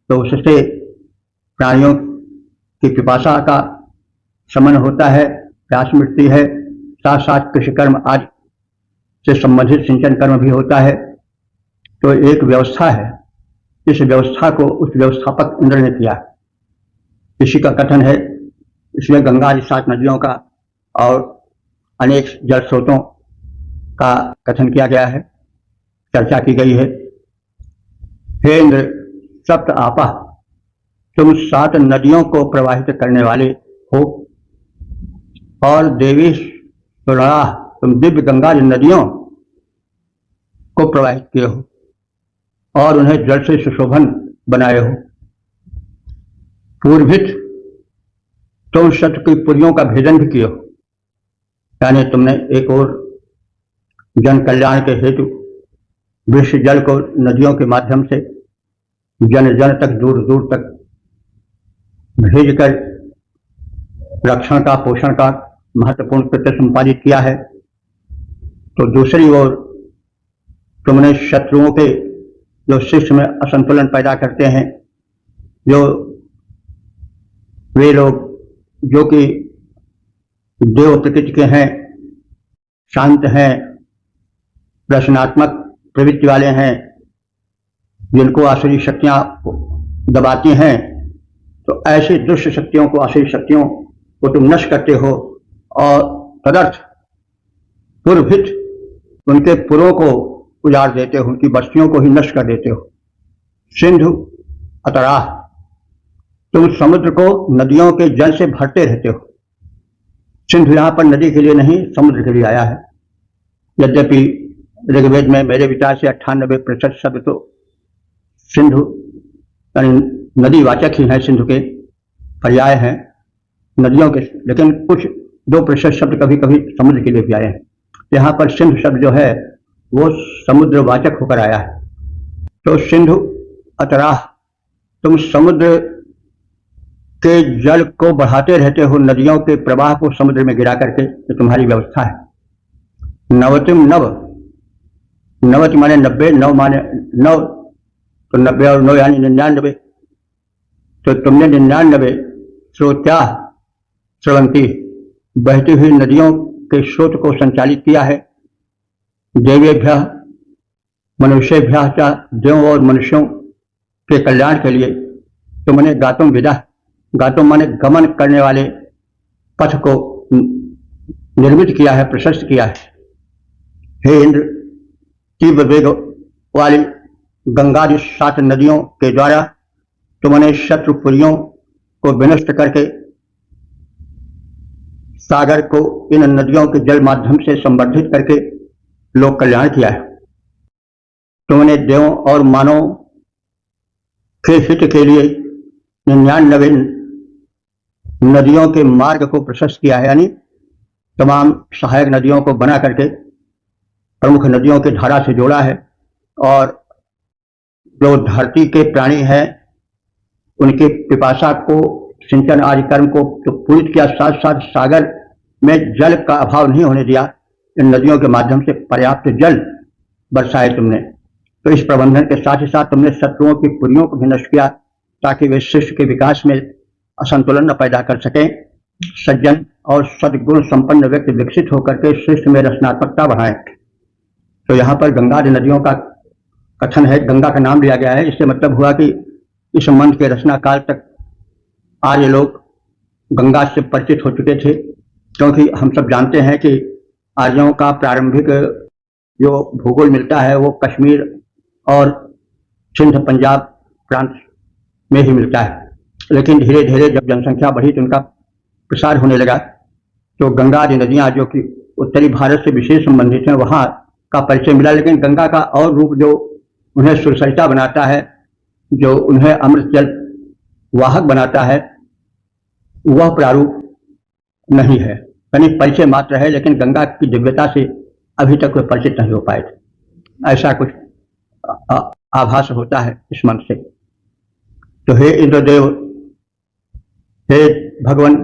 तो उससे प्राणियों की पिपासा का शमन होता है, प्यास मिटती है। साथ साथ कृषि कर्म आदि से संबंधित सिंचन कर्म भी होता है। तो एक व्यवस्था है, इस व्यवस्था को उस व्यवस्थापक इंद्र ने किया, इसी का कथन है। इसमें गंगा आदि 7 नदियों का और अनेक जल स्रोतों का कथन किया गया है, चर्चा की गई है। हे इंद्र सप्त आपा, तुम 7 नदियों को प्रवाहित करने वाले हो, और देवी सुरणा, तुम दिव्य गंगा नदियों को प्रवाहित किए हो और उन्हें जल से सुशोभन बनाए हो। पूर्भित तुम शत्रु की पुरियों का भेदन भी किए हो, यानी तुमने एक और जन कल्याण के हेतु विश्व जल को नदियों के माध्यम से जन जन तक दूर दूर तक भेजकर रक्षण का पोषण का महत्वपूर्ण कृत्य संपादित किया है। तो दूसरी ओर तुमने शत्रुओं के जो शिष्य में असंतुलन पैदा करते हैं, जो वे लोग जो कि देव प्रकृति के हैं, शांत हैं, रचनात्मक प्रवृत्ति वाले हैं, जिनको आसुरी शक्तियां दबाती हैं, तो ऐसी दुष्ट शक्तियों को, आसुरी शक्तियों को तुम नष्ट करते हो और तदर्थ पुरभित उनके पुरों को उजाड़ देते हो, उनकी बस्तियों को ही नष्ट कर देते हो। सिंधु अतराह, तुम समुद्र को नदियों के जल से भरते रहते हो। सिंधु यहां पर नदी के लिए नहीं, समुद्र के लिए आया है। यद्यपि ऋग्वेद में मेरे विचार से 98% शब्द तो सिंधु यानी नदीवाचक ही है, सिंधु के पर्याय हैं नदियों के, लेकिन कुछ 2% शब्द कभी कभी समुद्र के लिए भी आए हैं। यहाँ पर सिंधु शब्द जो है वो समुद्रवाचक होकर आया है। तो सिंधु अतराह, तुम समुद्र के जल को बढ़ाते रहते हो, नदियों के प्रवाह को समुद्र में गिरा करके, तो तुम्हारी व्यवस्था है। नवतिम नव, नवति माने 90, नव माने 9, तो 90 और 9 यानी 99। तो तुमने 99 स्रोत्या स्रवंती, बहती हुई नदियों के स्रोत को संचालित किया है। देवेभ्य मनुष्यभ्य, देवों और मनुष्यों के कल्याण के लिए तुमने गातुम विदा, गातुम माने गमन करने वाले पथ को निर्मित किया है, प्रशस्त किया है। हे इंद्र, तीव्र वेग वाली गंगा जी 7 नदियों के द्वारा तुमने शत्रुपुरियों को विनष्ट करके सागर को इन नदियों के जल माध्यम से संवर्धित करके लोक कल्याण किया है। तुमने देवों और मानवों के हित के लिए 99 नदियों के मार्ग को प्रशस्त किया है, यानी तमाम सहायक नदियों को बना करके प्रमुख नदियों के धारा से जोड़ा है। और जो धरती के प्राणी हैं उनके पिपासा को, सिंचन आदि कर्म को तो पूरित किया, साथ साथ सागर में जल का अभाव नहीं होने दिया। इन नदियों के माध्यम से पर्याप्त जल बरसाए तुमने। तो इस प्रबंधन के साथ ही साथ तुमने शत्रुओं की पुरियों को भी नष्ट किया, ताकि वे शिष्य के विकास में असंतुलन न पैदा कर सकें। सज्जन और सद्गुण संपन्न व्यक्ति विकसित होकर के शिष्य में रचनात्मकता बढ़ाएं। तो यहाँ पर गंगा नदियों का कथन है, गंगा का नाम लिया गया है। इससे मतलब हुआ कि इस मंत्र के रचना काल तक आर्य लोग गंगा से परिचित हो चुके थे, क्योंकि हम सब जानते हैं कि आर्यों का प्रारंभिक जो भूगोल मिलता है वो कश्मीर और सिंध पंजाब प्रांत में ही मिलता है। लेकिन धीरे धीरे जब जनसंख्या बढ़ी तो उनका प्रसार होने लगा, तो गंगा आदि नदियाँ जो कि उत्तरी भारत से विशेष संबंधित हैं वहाँ का परिचय मिला। लेकिन गंगा का और रूप जो उन्हें सुरसरिता बनाता है, जो उन्हें अमृत जल वाहक बनाता है, वह प्रारूप नहीं है, यानी परिचय मात्र है। लेकिन गंगा की दिव्यता से अभी तक वे परिचित नहीं हो पाए थे, ऐसा कुछ आभास होता है इस मंत्र से। तो हे इंद्रदेव, हे भगवान,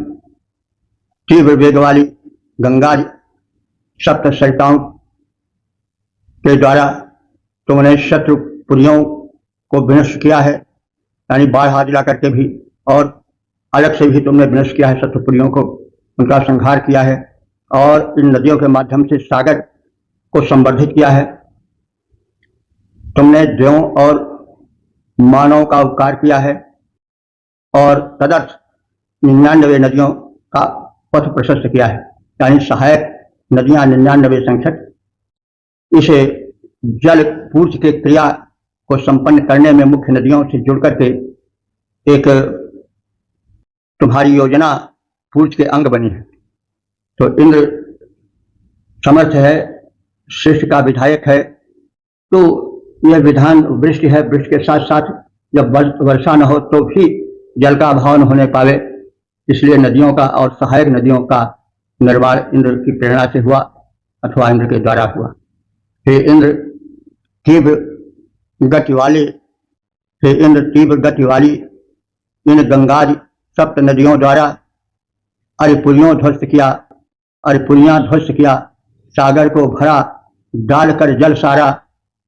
तीव्र वेग वाली गंगा सप्त सरिताओं के द्वारा तुमने शत्रुपुरियों को विनष्ट किया है, यानी बाढ़ आदि ला करके भी, और अलग से भी तुमने विनष्ट किया है शत्रुपुरियों को, उनका संहार किया है, और इन नदियों के माध्यम से सागर को संवर्धित किया है। तुमने देवों और मानवों का उपकार किया है, और तदर्थ 99 नदियों का पथ प्रशस्त किया है, यानी सहायक नदियां 99 संख्यक। इसे जल पूर्ति के क्रिया को संपन्न करने में मुख्य नदियों से जुड़ करके एक तुम्हारी योजना पूर्ति के अंग बनी है। तो इंद्र समर्थ है, सृष्टि का विधायक है, तो यह विधान वृष्टि है। वृष्टि के साथ साथ जब वर्षा न हो तो भी जल का अभाव न होने पावे, इसलिए नदियों का और सहायक नदियों का निर्माण इंद्र की प्रेरणा से हुआ अथवा इंद्र के द्वारा हुआ। हे इंद्र तीव्र गति वाले, हे इंद्र तीव्र गति वाली इन गंगा सप्त नदियों द्वारा अरिपुरियों ध्वस्त किया, अरिपुरियां ध्वस्त किया, सागर को भरा, डालकर जल सारा,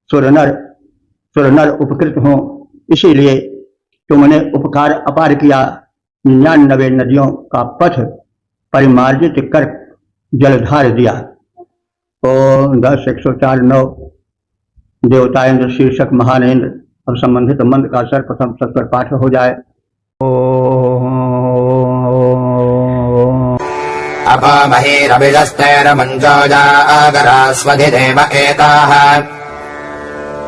सुरनर उपकृत हों, इसीलिए तुमने उपकार अपार किया। 99 नदियों का पथ परिमार्जित कर जलधार दिया। ओम 10 104 9 देवता इंद्र शीर्षक महान इंद्र। अब संबंधित मंत्र का सर्वप्रथम सत्वर पाठ हो जाए।
अपामहीरभिजस्तैरमञ्जोजागरास्वधिदेव एताः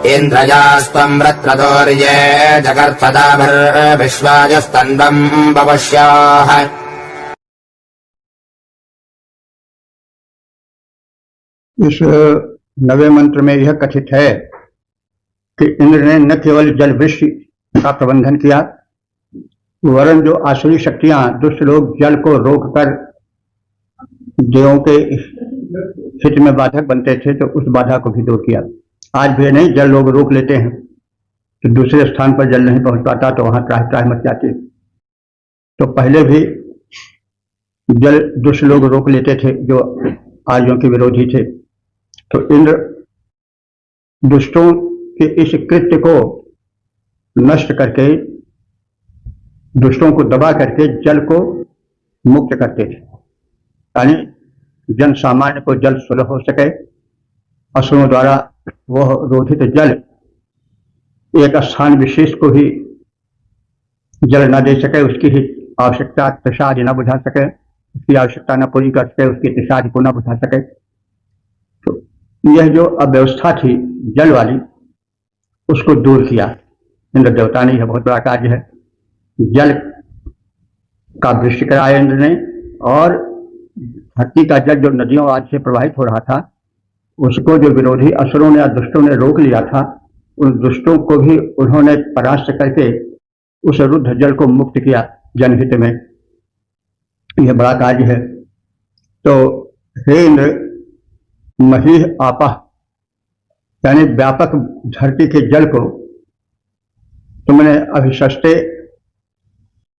इन्द्रजास्त्वम् रत्रदोर्ये जगर्तदाभिर्विश्वाजस्तन्वम् ववश्याः।
इस 9वें मंत्र में यह कथित है कि इंद्र ने न केवल जल वृष्टि का प्रबंधन किया, वरन जो आसुरी शक्तियां दुष्ट लोग जल को रोककर देवों के हित में बाधक बनते थे, तो उस बाधा को भी दूर किया। आज भी नहीं, जल लोग रोक लेते हैं तो दूसरे स्थान पर जल नहीं पहुंच पाता, तो वहां त्राहि त्राहि मच जाती। तो पहले भी जल दुष्ट लोग रोक लेते थे जो आर्यों के विरोधी थे। तो इंद्र दुष्टों के इस कृत्य को नष्ट करके, दुष्टों को दबा करके जल को मुक्त करते थे, यानी जन सामान्य को जल सुलभ हो सके। असुरों द्वारा वह रोधित जल एक स्थान विशेष को ही जल न दे सके, उसकी ही आवश्यकता तृषा आदि न बुझा सके, उसकी आवश्यकता न पूरी कर सके, उसकी तृषा आदि को न बुझा सके। तो यह जो अव्यवस्था थी जल वाली, उसको दूर किया इंद्र देवता ने। यह बहुत बड़ा कार्य है। जल का वृष्टि कराया इंद्र ने, और धरती का जल जो नदियों आदि से प्रवाहित हो रहा था, उसको जो विरोधी असुरों ने या दुष्टों ने रोक लिया था, उन दुष्टों को भी उन्होंने परास्त करके उस रुद्ध जल को मुक्त किया जनहित में। यह बड़ा कार्य है। तो हे इंद्र, महीह आपा, यानी व्यापक धरती के जल को तुमने अभिशस्ते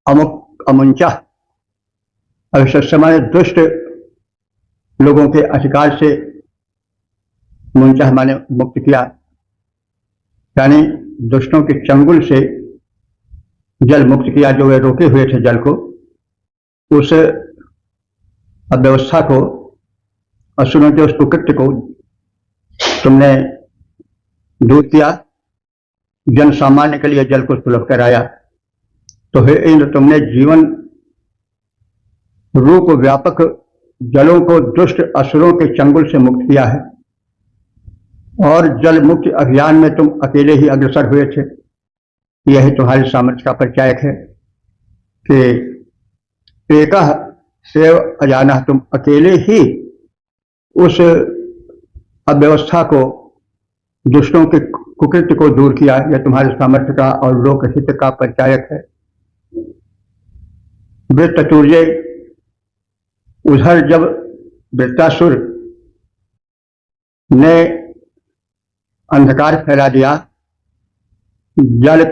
अमुंचा, अभिशस्त माने दुष्ट लोगों के अधिकार से, मुंचा माने मुक्त किया, यानी दुष्टों के चंगुल से जल मुक्त किया, जो वे रोके हुए थे जल को। उस अव्यवस्था को, असुरों के उस कुकृत्य को तुमने दूर किया, जन सामान्य के लिए जल को सुलभ कराया। तो हे इंद्र, तुमने जीवन रूप व्यापक जलों को दुष्ट असुरों के चंगुल से मुक्त किया है, और जल मुक्ति अभियान में तुम अकेले ही अग्रसर हुए थे। यही तुम्हारी सामर्थ्य का परिचायक है कि एकः सेव अजानः, तुम अकेले ही उस अव्यवस्था को, दुष्टों के कुकृत्य को दूर किया। यह तुम्हारे सामर्थ्य का और लोकहित का परिचायक है। वृत्ततुर्य, उधर जब वृत्तासुर ने अंधकार फैला दिया, जल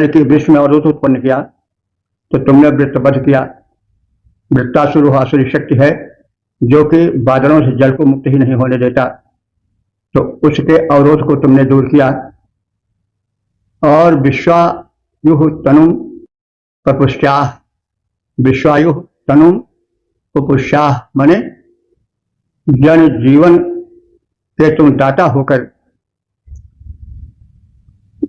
के विश्व में अवरोध उत्पन्न किया, तो तुमने वृत्तवध किया। वृत्तासुर वह आसुरी शक्ति है जो कि बादलों से जल को मुक्त ही नहीं होने देता, तो उसके अवरोध को तुमने दूर किया। और विश्वायुः तनुं पपुष्याः, विश्वायुः तनुं पपुष्याः माने जन जीवन के तुम दाता होकर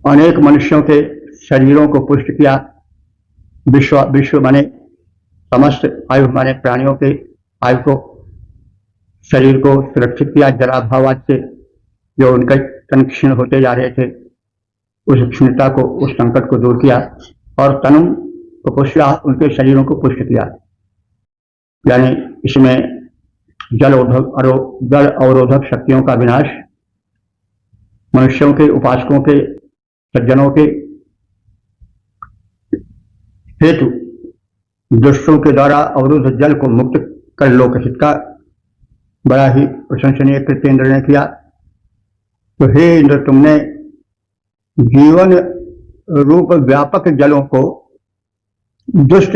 अनेक मनुष्यों के शरीरों को पुष्ट किया। विश्व माने समस्त, आयु माने प्राणियों के आयु को, शरीर को सुरक्षित किया जलाभावाद से, जो उनके तन क्षीण होते जा रहे थे, उस क्षीणता को, उस संकट को दूर किया। और तनु पुष्या, उनके शरीरों को पुष्ट किया। यानी इसमें जल अवरोधक शक्तियों का विनाश, मनुष्यों के, उपासकों के, सज्जनों के हेतु दुष्टों के द्वारा अवरुद्ध जल को मुक्त कर लोकहित का बड़ा ही प्रशंसनीय कृत्य इंद्र ने किया। तो हे इंद्र, तुमने जीवन रूप व्यापक जलों को दुष्ट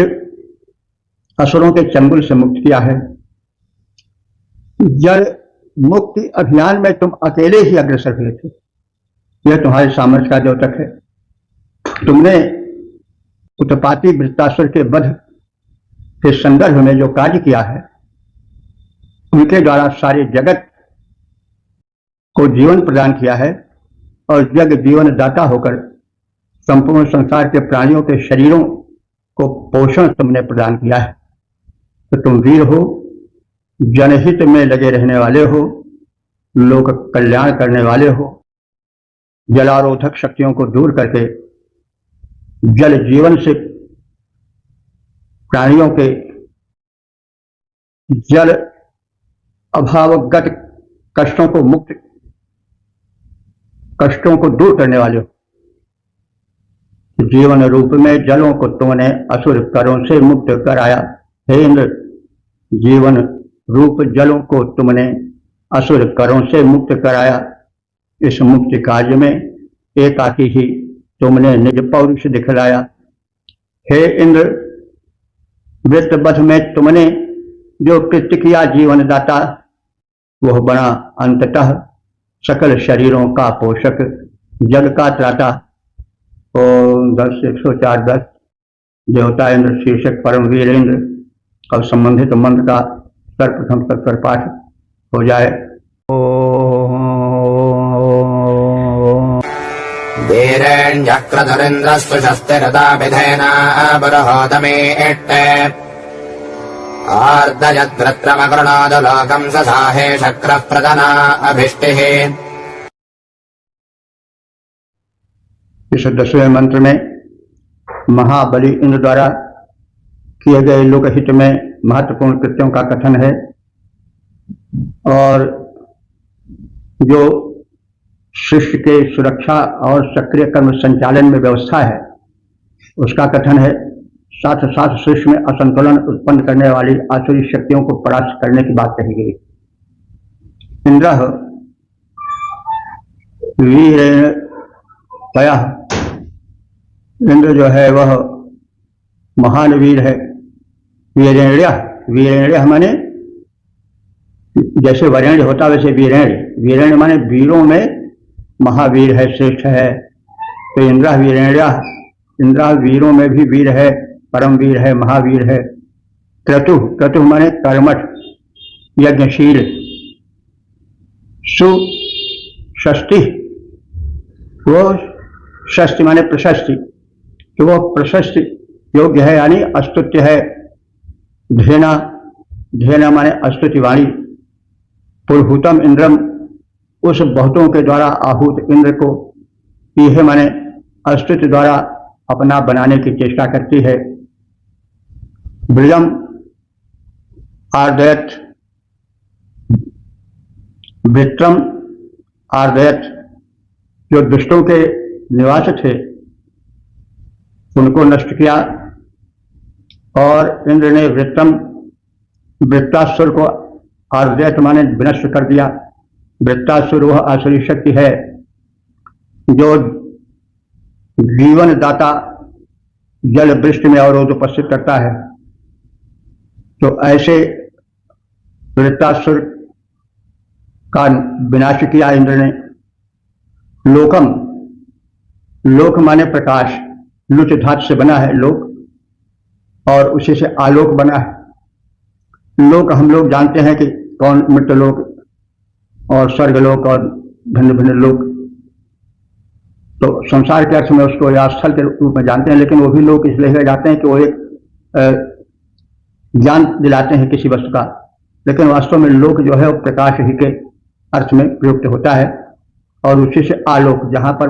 असुरों के चंगुल से मुक्त किया है। जल मुक्ति अभियान में तुम अकेले ही अग्रसर हुए थे। यह तुम्हारे सामर्थ्य का द्योतक है। तुमने उत्पाती वृत्तासुर के वध के संदर्भ में जो कार्य किया है, उनके द्वारा सारे जगत को जीवन प्रदान किया है, और जग जीवन दाता होकर संपूर्ण संसार के प्राणियों के शरीरों को पोषण तुमने प्रदान किया है। तो तुम वीर हो, जनहित में लगे रहने वाले हो, लोक कल्याण करने वाले हो, जलारोधक शक्तियों को दूर करके जल जीवन से प्राणियों के जल अभावगत कष्टों को दूर करने वाले हो। जीवन रूप में जलों को तुमने असुर करों से मुक्त कराया। हे इंद्र, जीवन रूप जलों को तुमने असुर करों से मुक्त कराया। इस मुक्ति कार्य में एकाकी ही तुमने निज पौरुष दिखलाया। हे इंद्र, वृत्तवध में तुमने जो कृत्य किया जीवन दाता, वह बना अंततः सकल शरीरों का पोषक, जग का त्राता। ओम 10-104-10 देवता इंद्र शीर्षक परम वीर इंद्र। अब संबंधित मंत्र का सर्वप्रथम तत्पर पाठ हो जाए।
वीरेण्यक्रधुरिन्द्रस्पृशस्तिरदाभिधेना बृहोदमे एट्टे आर्दयद्वृत्रमकृणोदलोकं ससाहे शक्रः प्रदना अभिष्टिः।
इस 10वें मंत्र में महाबली इंद्र द्वारा किए गए लोकहित में महत्वपूर्ण कृत्यों का कथन है, और जो शिष्य के सुरक्षा और सक्रिय कर्म संचालन में व्यवस्था है, उसका कथन है। साथ साथ शिष्य में असंतुलन उत्पन्न करने वाली आसुरी शक्तियों को परास्त करने की बात कही गई। इंद्र वीरेण तयः, इंद्र जो है वह महान वीर है। वीरेण्य माने जैसे वरेण्य होता वैसे वीरेण्य माने वीरों में महावीर है, श्रेष्ठ है। तो इंद्र वीरेण्य, इंद्र वीरों में भी वीर है, परम वीर है, महावीर है। क्रतु माने कर्मठ, यज्ञशील, सुषष्टि, वो षष्टि माने प्रशस्ति, कि वो प्रशस्ति योग्य है यानी अस्तुत्य है। धेना, धेना माने अस्तुति वाणी। पुरहूतम इंद्रम, उस बहुतों के द्वारा आहूत इंद्र को पीहे माने अस्तुति द्वारा अपना बनाने की चेष्टा करती है। ब्रजम आर्दयत, वित्रम आर्दयत, जो दुष्टों के निवास थे उनको नष्ट किया। और इंद्र ने वृत्रम, वृत्तासुर को आर्दयत माने विनष्ट कर दिया। वृत्तासुर वह आसुरी शक्ति है जो जीवन दाता जल वृष्टि में अवरोध उपस्थित करता है। तो ऐसे वृत्तासुर का विनाश किया इंद्र ने। लोकम, लोक माने प्रकाश, लुच धातु से बना है लोक, और उसी से आलोक बना है। लोक हम लोग जानते हैं कि कौन, मृत्यलोक और स्वर्गलोक और भिन्न भिन्न लोक। तो संसार के अर्थ में उसको या स्थल के रूप में जानते हैं, लेकिन वो भी लोग इसलिए कहे जाते हैं कि वो एक ज्ञान दिलाते हैं किसी वस्तु का। लेकिन वास्तव में लोक जो है वो प्रकाश ही के अर्थ में प्रयुक्त होता है। और उसी से आलोक, जहां पर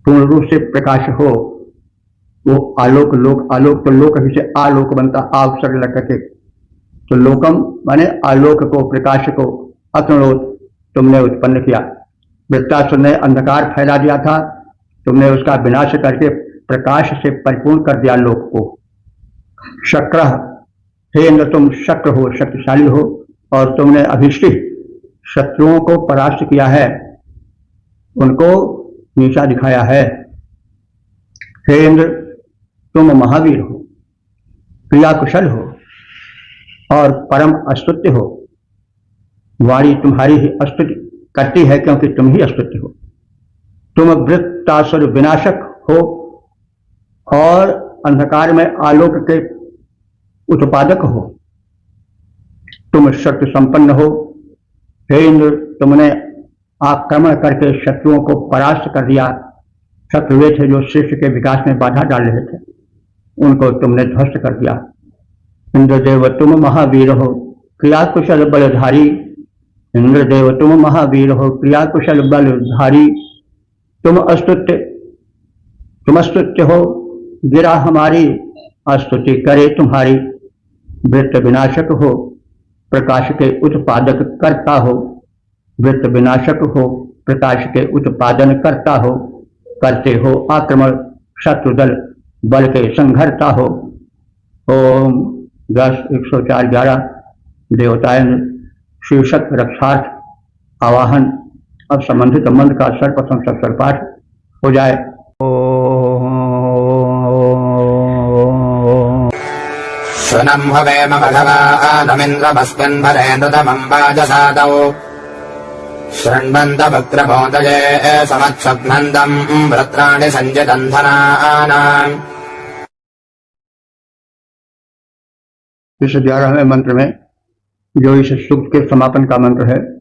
पूर्ण रूप से प्रकाश हो वो आलोक, लोक, आलोक, तो लोक ही से आलोक बनता, आवसर्ग लग करके। तो लोकम माने आलोक को, प्रकाश को अतनोत तुमने उत्पन्न किया। वृत्तासुर ने अंधकार फैला दिया था, तुमने उसका विनाश करके प्रकाश से परिपूर्ण कर दिया लोक को। शक्र, हे इंद्र तुम शक्र हो, शक्तिशाली हो, और तुमने अभिष्टि शत्रुओं को परास्त किया है, उनको नीचा दिखाया है। हे इंद्र तुम महावीर हो, क्रिया कुशल हो और परम अस्तुत्य हो। वाणी तुम्हारी ही अस्तुति करती है क्योंकि तुम ही अस्तुत्य हो। तुम वृत्तासुर विनाशक हो और अंधकार में आलोक के उत्पादक हो। तुम शक्ति संपन्न हो। हे इंद्र तुमने आक्रमण करके शत्रुओं को परास्त कर दिया। शत्रु वे थे जो शिष्य के विकास में बाधा डाल रहे थे, उनको तुमने ध्वस्त कर दिया। इंद्रदेव तुम महावीर हो, क्रिया कुशल बलधारी। इंद्रदेव तुम महावीर हो, क्रिया कुशल बलधारी। तुम अस्तुत्य हो, गिरा हमारी अस्तुति करे तुम्हारी। वृत्त विनाशक हो, प्रकाश के उत्पादक करता हो। वृत्त विनाशक हो, प्रकाश के उत्पादन करता हो। करते हो आक्रमण, शत्रु दल बल के संघरता हो। ओम 10-104-11 देवताएं शीर्षक रक्षार्थ आवाहन। अब संबंधित मंत्र का सर्वप्रथम सत्सर पाठ हो जाए।
शुनं हवेम भगवानमिन्द्रमस्मिन् भरेन्द्रतमं वाजसादौ शृण्वन्तभद्रमोदये समत्सग्नन्दम् वृत्राणि सञ्जदन्धनानाम्।
इस 11वें मंत्र में जो इस सूक्त के समापन का मंत्र है,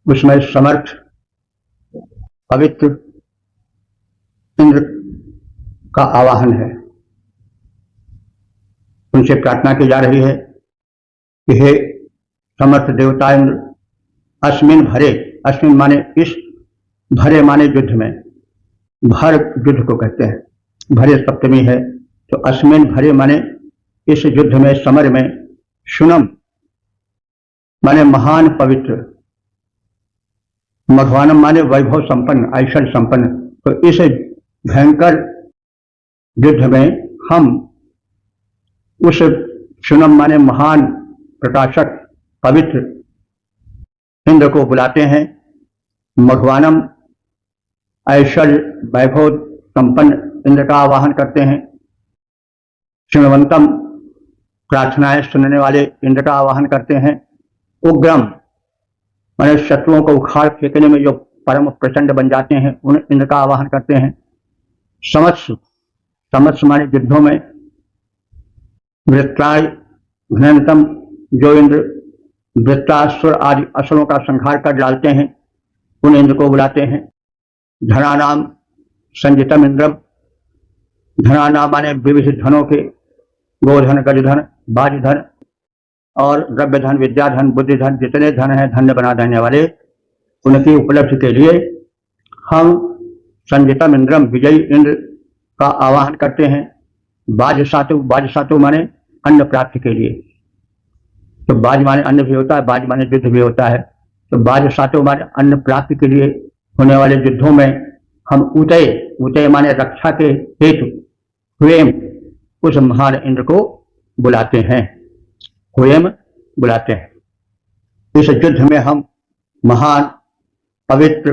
उसमें समर्थ पवित्र इंद्र का आवाहन है। उनसे प्रार्थना की जा रही है कि हे समर्थ देवता इंद्र, अस्मिन भरे, अस्मिन माने इस, भरे माने युद्ध में, भर युद्ध को कहते हैं, भरे सप्तमी है, तो अस्मिन भरे माने इस युद्ध में, समर में। शुनम माने महान पवित्र, मघवानम माने वैभव संपन्न, ऐश्वर्य संपन्न। तो इस भयंकर युद्ध में हम उस शुनम माने महान प्रकाशक पवित्र इंद्र को बुलाते हैं। मघवानम ऐश्वर्य वैभव संपन्न इंद्र का आवाहन करते हैं। शृण्वंतम प्रार्थनाएं सुनने वाले इंद्र का आवाहन करते हैं। उग्रम माने शत्रुओं को उखाड़ फेंकने में जो परम प्रचंड बन जाते हैं, उन इंद्र का आवाहन करते हैं। समत्स, समत्स माने युद्धों में। वृत्राय घनतम, जो इंद्र वृत्रासुर आदि असुरों का संहार कर डालते हैं, उन इंद्र को बुलाते हैं। धनानाम संजितम इंद्रम, धनानाम माने विविध धनों के, गोधन, गजधन, बाजधन और द्रव्य धन, विद्या धन, बुद्धि धन, जितने धन है धन्य बना देने वाले, उनकी उपलब्धि के लिए हम संजितम इंद्रम, विजयी इंद्र का आवाहन करते हैं। बाज माने अन्न प्राप्ति के लिए, तो बाज माने अन्न भी होता है, बाज माने युद्ध भी होता है। तो बाज सातों माने अन्न प्राप्ति के लिए होने वाले युद्धों में हम उदय माने रक्षा के हेतु हुएम, उस महान इंद्र को बुलाते हैं, हुएम बुलाते हैं। इस युद्ध में हम महान, पवित्र,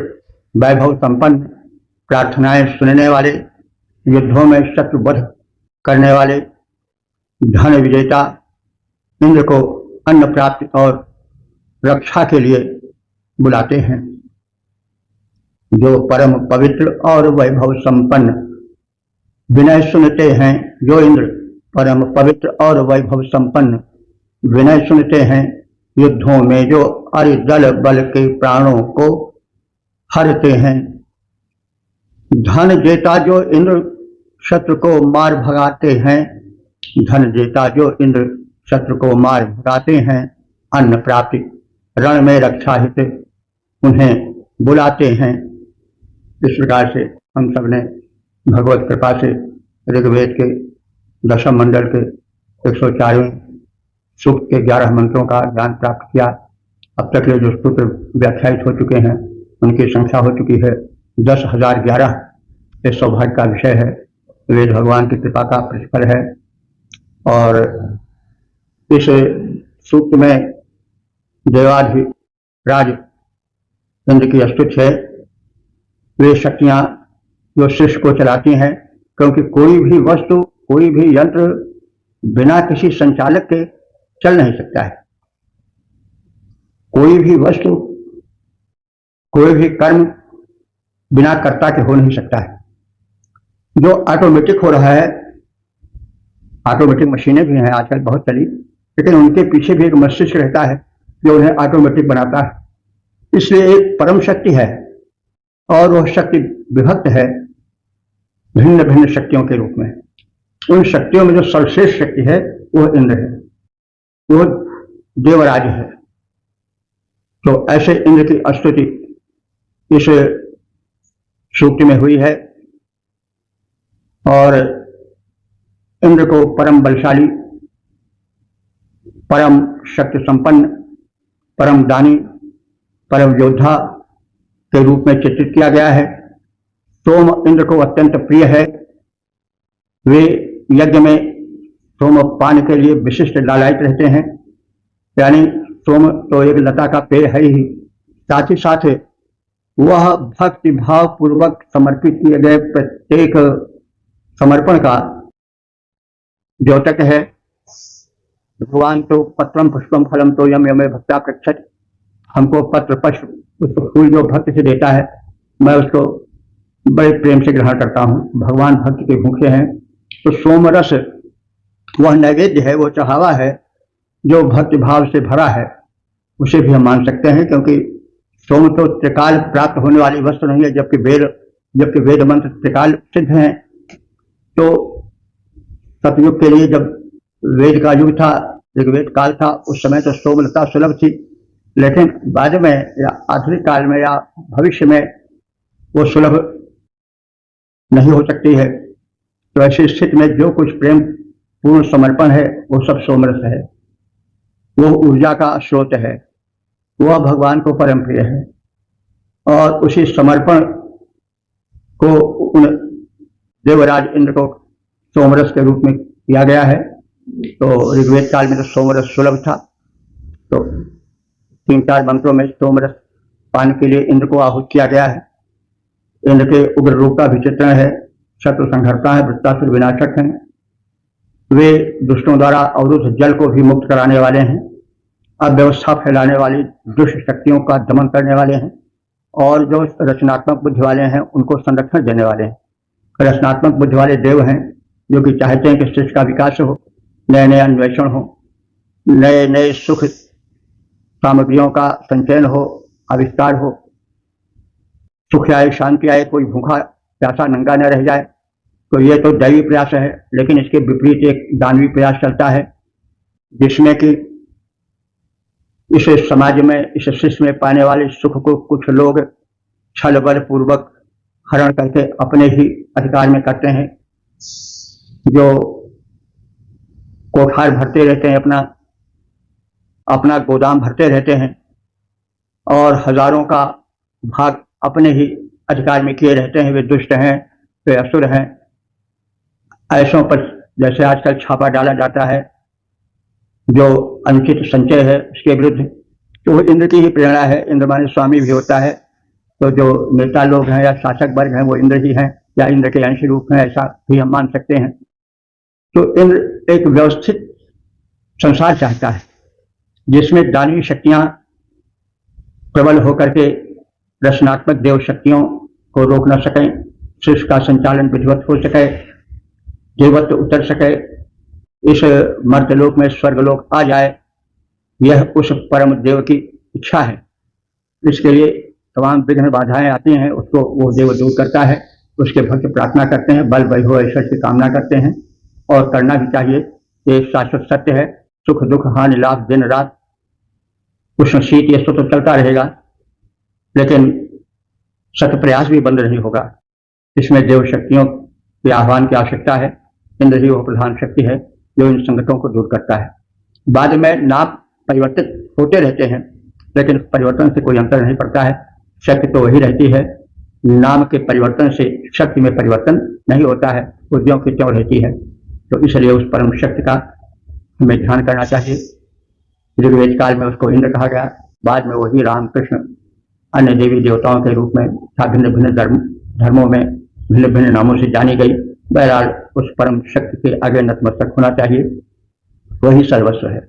वैभव संपन्न, प्रार्थनाएं सुनने वाले, युद्धों में शत्रु वध करने वाले, धन विजेता इंद्र को अन्न प्राप्ति और रक्षा के लिए बुलाते हैं। जो परम पवित्र और वैभव संपन्न, विनय सुनते हैं, जो इंद्र परम पवित्र और वैभव संपन्न विनय सुनते हैं, युद्धों में जो अरिदल बल के प्राणों को हरते हैं। धन जेता जो इंद्र शत्रु को मार भगाते हैं, धन जेता जो इंद्र शत्रु को मार भगाते हैं। अन्न प्राप्ति रण में रक्षा हित उन्हें बुलाते हैं। इस प्रकार से हम सब ने भगवत कृपा से ऋग्वेद के दशम मंडल के 104वें सूक्त के 11 मंत्रों का ज्ञान प्राप्त किया। अब तक ये जो सूत्र व्याख्यायित हो चुके हैं उनकी संख्या हो चुकी है 10,011। ये सौभाग्य का विषय है, वेद भगवान की कृपा का प्रतिफल है। और इस सूक्त में देवाधिराज इंद्र की स्तुति है। वे शक्तियां जो शिष्य को चलाती हैं, क्योंकि कोई भी वस्तु, कोई भी यंत्र बिना किसी संचालक के चल नहीं सकता है। कोई भी वस्तु, कोई भी कर्म बिना कर्ता के हो नहीं सकता है। जो ऑटोमेटिक हो रहा है, ऑटोमेटिक मशीनें भी हैं आजकल बहुत चली, लेकिन उनके पीछे भी एक मस्तिष्क रहता है जो उन्हें ऑटोमेटिक बनाता है। इसलिए एक परम शक्ति है और वह शक्ति विभक्त है भिन्न भिन्न शक्तियों के रूप में। उन शक्तियों में जो सर्वश्रेष्ठ शक्ति है वह इंद्र है, वो देवराज है। तो ऐसे इंद्र की स्तुति इस सूक्ति में हुई है। और इंद्र को परम बलशाली, परम शक्ति संपन्न, परम दानी, परम योद्धा के रूप में चित्रित किया गया है। सोम इंद्र को अत्यंत प्रिय है। वे यज्ञ में सोमपान के लिए विशिष्ट लालायित रहते हैं। यानी सोम तो एक लता का पेड़ है ही, साथ ही साथ वह भक्ति भाव पूर्वक समर्पित किए गए प्रत्येक समर्पण का द्योतक है। भगवान तो पत्रम पुष्पम फलम तो यम यमे भक्ता पृच्छति, हमको पत्र पुष्प फूल जो भक्त से देता है मैं उसको बड़े प्रेम से ग्रहण करता हूँ। भगवान भक्ति के भूखे हैं। तो सोमरस वह नैवेद्य है, वो चढ़ावा है जो भक्ति भाव से भरा है, उसे भी हम मान सकते हैं। क्योंकि सोम तो त्रिकाल प्राप्त होने वाली वस्तु नहीं है, जबकि वेद मंत्र त्रिकाल सिद्ध हैं। तो सतयुग के लिए जब वेद का युग था, ऋग्वेद काल था, उस समय तो सोमलता सुलभ थी, लेकिन बाद में या आधुनिक काल में या भविष्य में वो सुलभ नहीं हो सकती है। तो ऐसी स्थिति में जो कुछ प्रेम पूर्ण समर्पण है वो सब सोमरस है, वो ऊर्जा का स्रोत है, वह भगवान को परम प्रिय है। और उसी समर्पण को उन देवराज इंद्र को सोमरस के रूप में किया गया है। तो ऋग्वेद काल में तो सोमरस सुलभ था, तो 3-4 मंत्रों में सोमरस पान के लिए इंद्र को आहूत किया गया है। इंद्र के उग्र रूप का भी चित्रण है। शत्रु संहर्ता है, वृत्तासुर विनाशक हैं। वे दुष्टों द्वारा अवरुद्ध जल को भी मुक्त कराने वाले हैं, अव्यवस्था फैलाने वाली दुष्ट शक्तियों का दमन करने वाले हैं, और जो रचनात्मक बुद्धि वाले हैं उनको संरक्षण देने वाले हैं। रचनात्मक बुद्धि वाले देव हैं जो कि चाहते हैं कि सृष्टि का विकास हो, नए नए अन्वेषण हो, नए नए सुख सामग्रियों का संचयन हो, आविष्कार हो, सुख आए, शांति आए, कोई भूखा प्यासा नंगा न रह जाए। तो ये तो दैवी प्रयास है, लेकिन इसके विपरीत एक दानवी प्रयास चलता है, जिसमें कि इस समाज में, इस सृष्टि में पाने वाले सुख को कुछ लोग छल बल पूर्वक हरण करके अपने ही अधिकार में करते हैं। जो कोठार भरते रहते हैं, अपना गोदाम भरते रहते हैं और हजारों का भाग अपने ही अधिकार में किए रहते हैं। वे दुष्ट हैं, वे असुर हैं। ऐसों पर जैसे आजकल छापा डाला जाता है, जो अनुचित संचय है उसके विरुद्ध, तो इंद्र की ही प्रेरणा है। इंद्र माने स्वामी भी होता है। तो जो नेता लोग हैं या शासक वर्ग हैं वो इंद्र ही हैं या इंद्र के अंश रूप हैं, ऐसा भी हम मान सकते हैं। तो इंद्र एक व्यवस्थित संसार चाहता है जिसमें दानवीय शक्तियां प्रबल होकर के रचनात्मक देव शक्तियों को रोक न सकें, सृष्टि का संचालन विधिवत हो सके, देवत्व उतर सके, इस मर्त्यलोक में स्वर्गलोक आ जाए, यह उस परम देव की इच्छा है। इसके लिए तमाम विघ्न बाधाएं आती हैं, उसको वो देव दूर करता है। उसके भक्त प्रार्थना करते हैं, बल वैभव ऐश्वर्य की कामना करते हैं और करना भी चाहिए। ये शाश्वत सत्य है। सुख दुख हानि लाभ दिन रात उष्ण शीत ये तो चलता रहेगा, लेकिन सत प्रयास भी बंद नहीं होगा। इसमें देव शक्तियों के आह्वान की आवश्यकता है। इंद्र ही वह प्रधान शक्ति है जो इन संकटों को दूर करता है। बाद में नाम परिवर्तित होते रहते हैं, लेकिन परिवर्तन से कोई अंतर नहीं पड़ता है। शक्ति तो वही रहती है। नाम के परिवर्तन से शक्ति में परिवर्तन नहीं होता है, वो ज्यों की त्यों रहती है। तो इसलिए उस परम शक्ति का हमें ध्यान करना चाहिए। ऋग्वेद काल में उसको इंद्र कहा गया, बाद में वही राम कृष्ण अन्य देवी देवताओं के रूप में भिन्न भिन्न धर्मों में भिन्न भिन्न नामों से जानी गई। बहरहाल उस परम शक्ति के आगे नतमस्तक होना चाहिए, वही सर्वस्व है।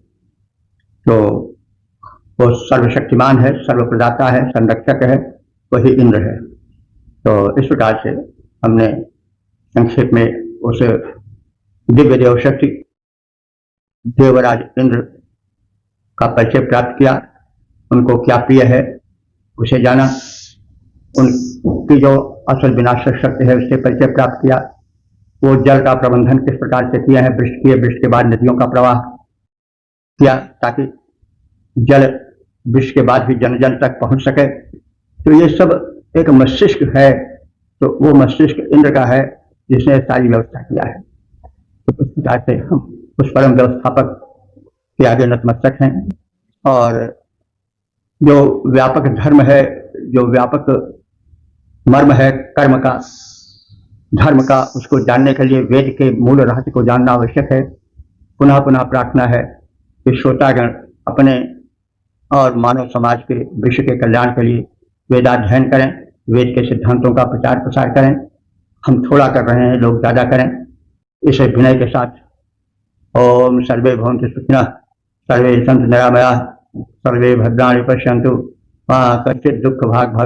तो वो सर्वशक्तिमान है, सर्वप्रदाता है, संरक्षक है, वही इंद्र है। तो इस प्रकार से हमने संक्षेप में उस दिव्य देव शक्ति देवराज इंद्र का परिचय प्राप्त किया, उनको क्या प्रिय है उसे जाना, उनकी जो असल विनाशक शक्ति है उससे परिचय प्राप्त किया। वो जल का प्रबंधन किस प्रकार से किया है, वृष्टि किए, वृष्टि के बाद नदियों का प्रवाह किया ताकि जल वृष्टि के बाद भी जन जन तक पहुंच सके। तो ये सब एक मस्तिष्क है, तो वो मस्तिष्क इंद्र का है जिसने सारी व्यवस्था किया है। तो उस प्रकार से हम उस परम व्यवस्थापक के आगे नतमस्तक हैं। और जो व्यापक धर्म है, जो व्यापक मर्म है कर्म का, धर्म का, उसको जानने के लिए वेद के मूल रहस्य को जानना आवश्यक है। पुनः पुनः प्रार्थना है कि श्रोतागण अपने और मानव समाज के विश्व के कल्याण के लिए वेदाध्ययन करें, वेद के सिद्धांतों का प्रचार प्रसार करें। हम थोड़ा कर रहे हैं, लोग ज्यादा करें। इस विनय के साथ ओम सर्वे भवन्तु सुखिनः, सर्वे सन्तु निरामयाः, सर्वे भद्राणि पश्यन्तु, मा कश्चित् दुःख भाग् भवेत्।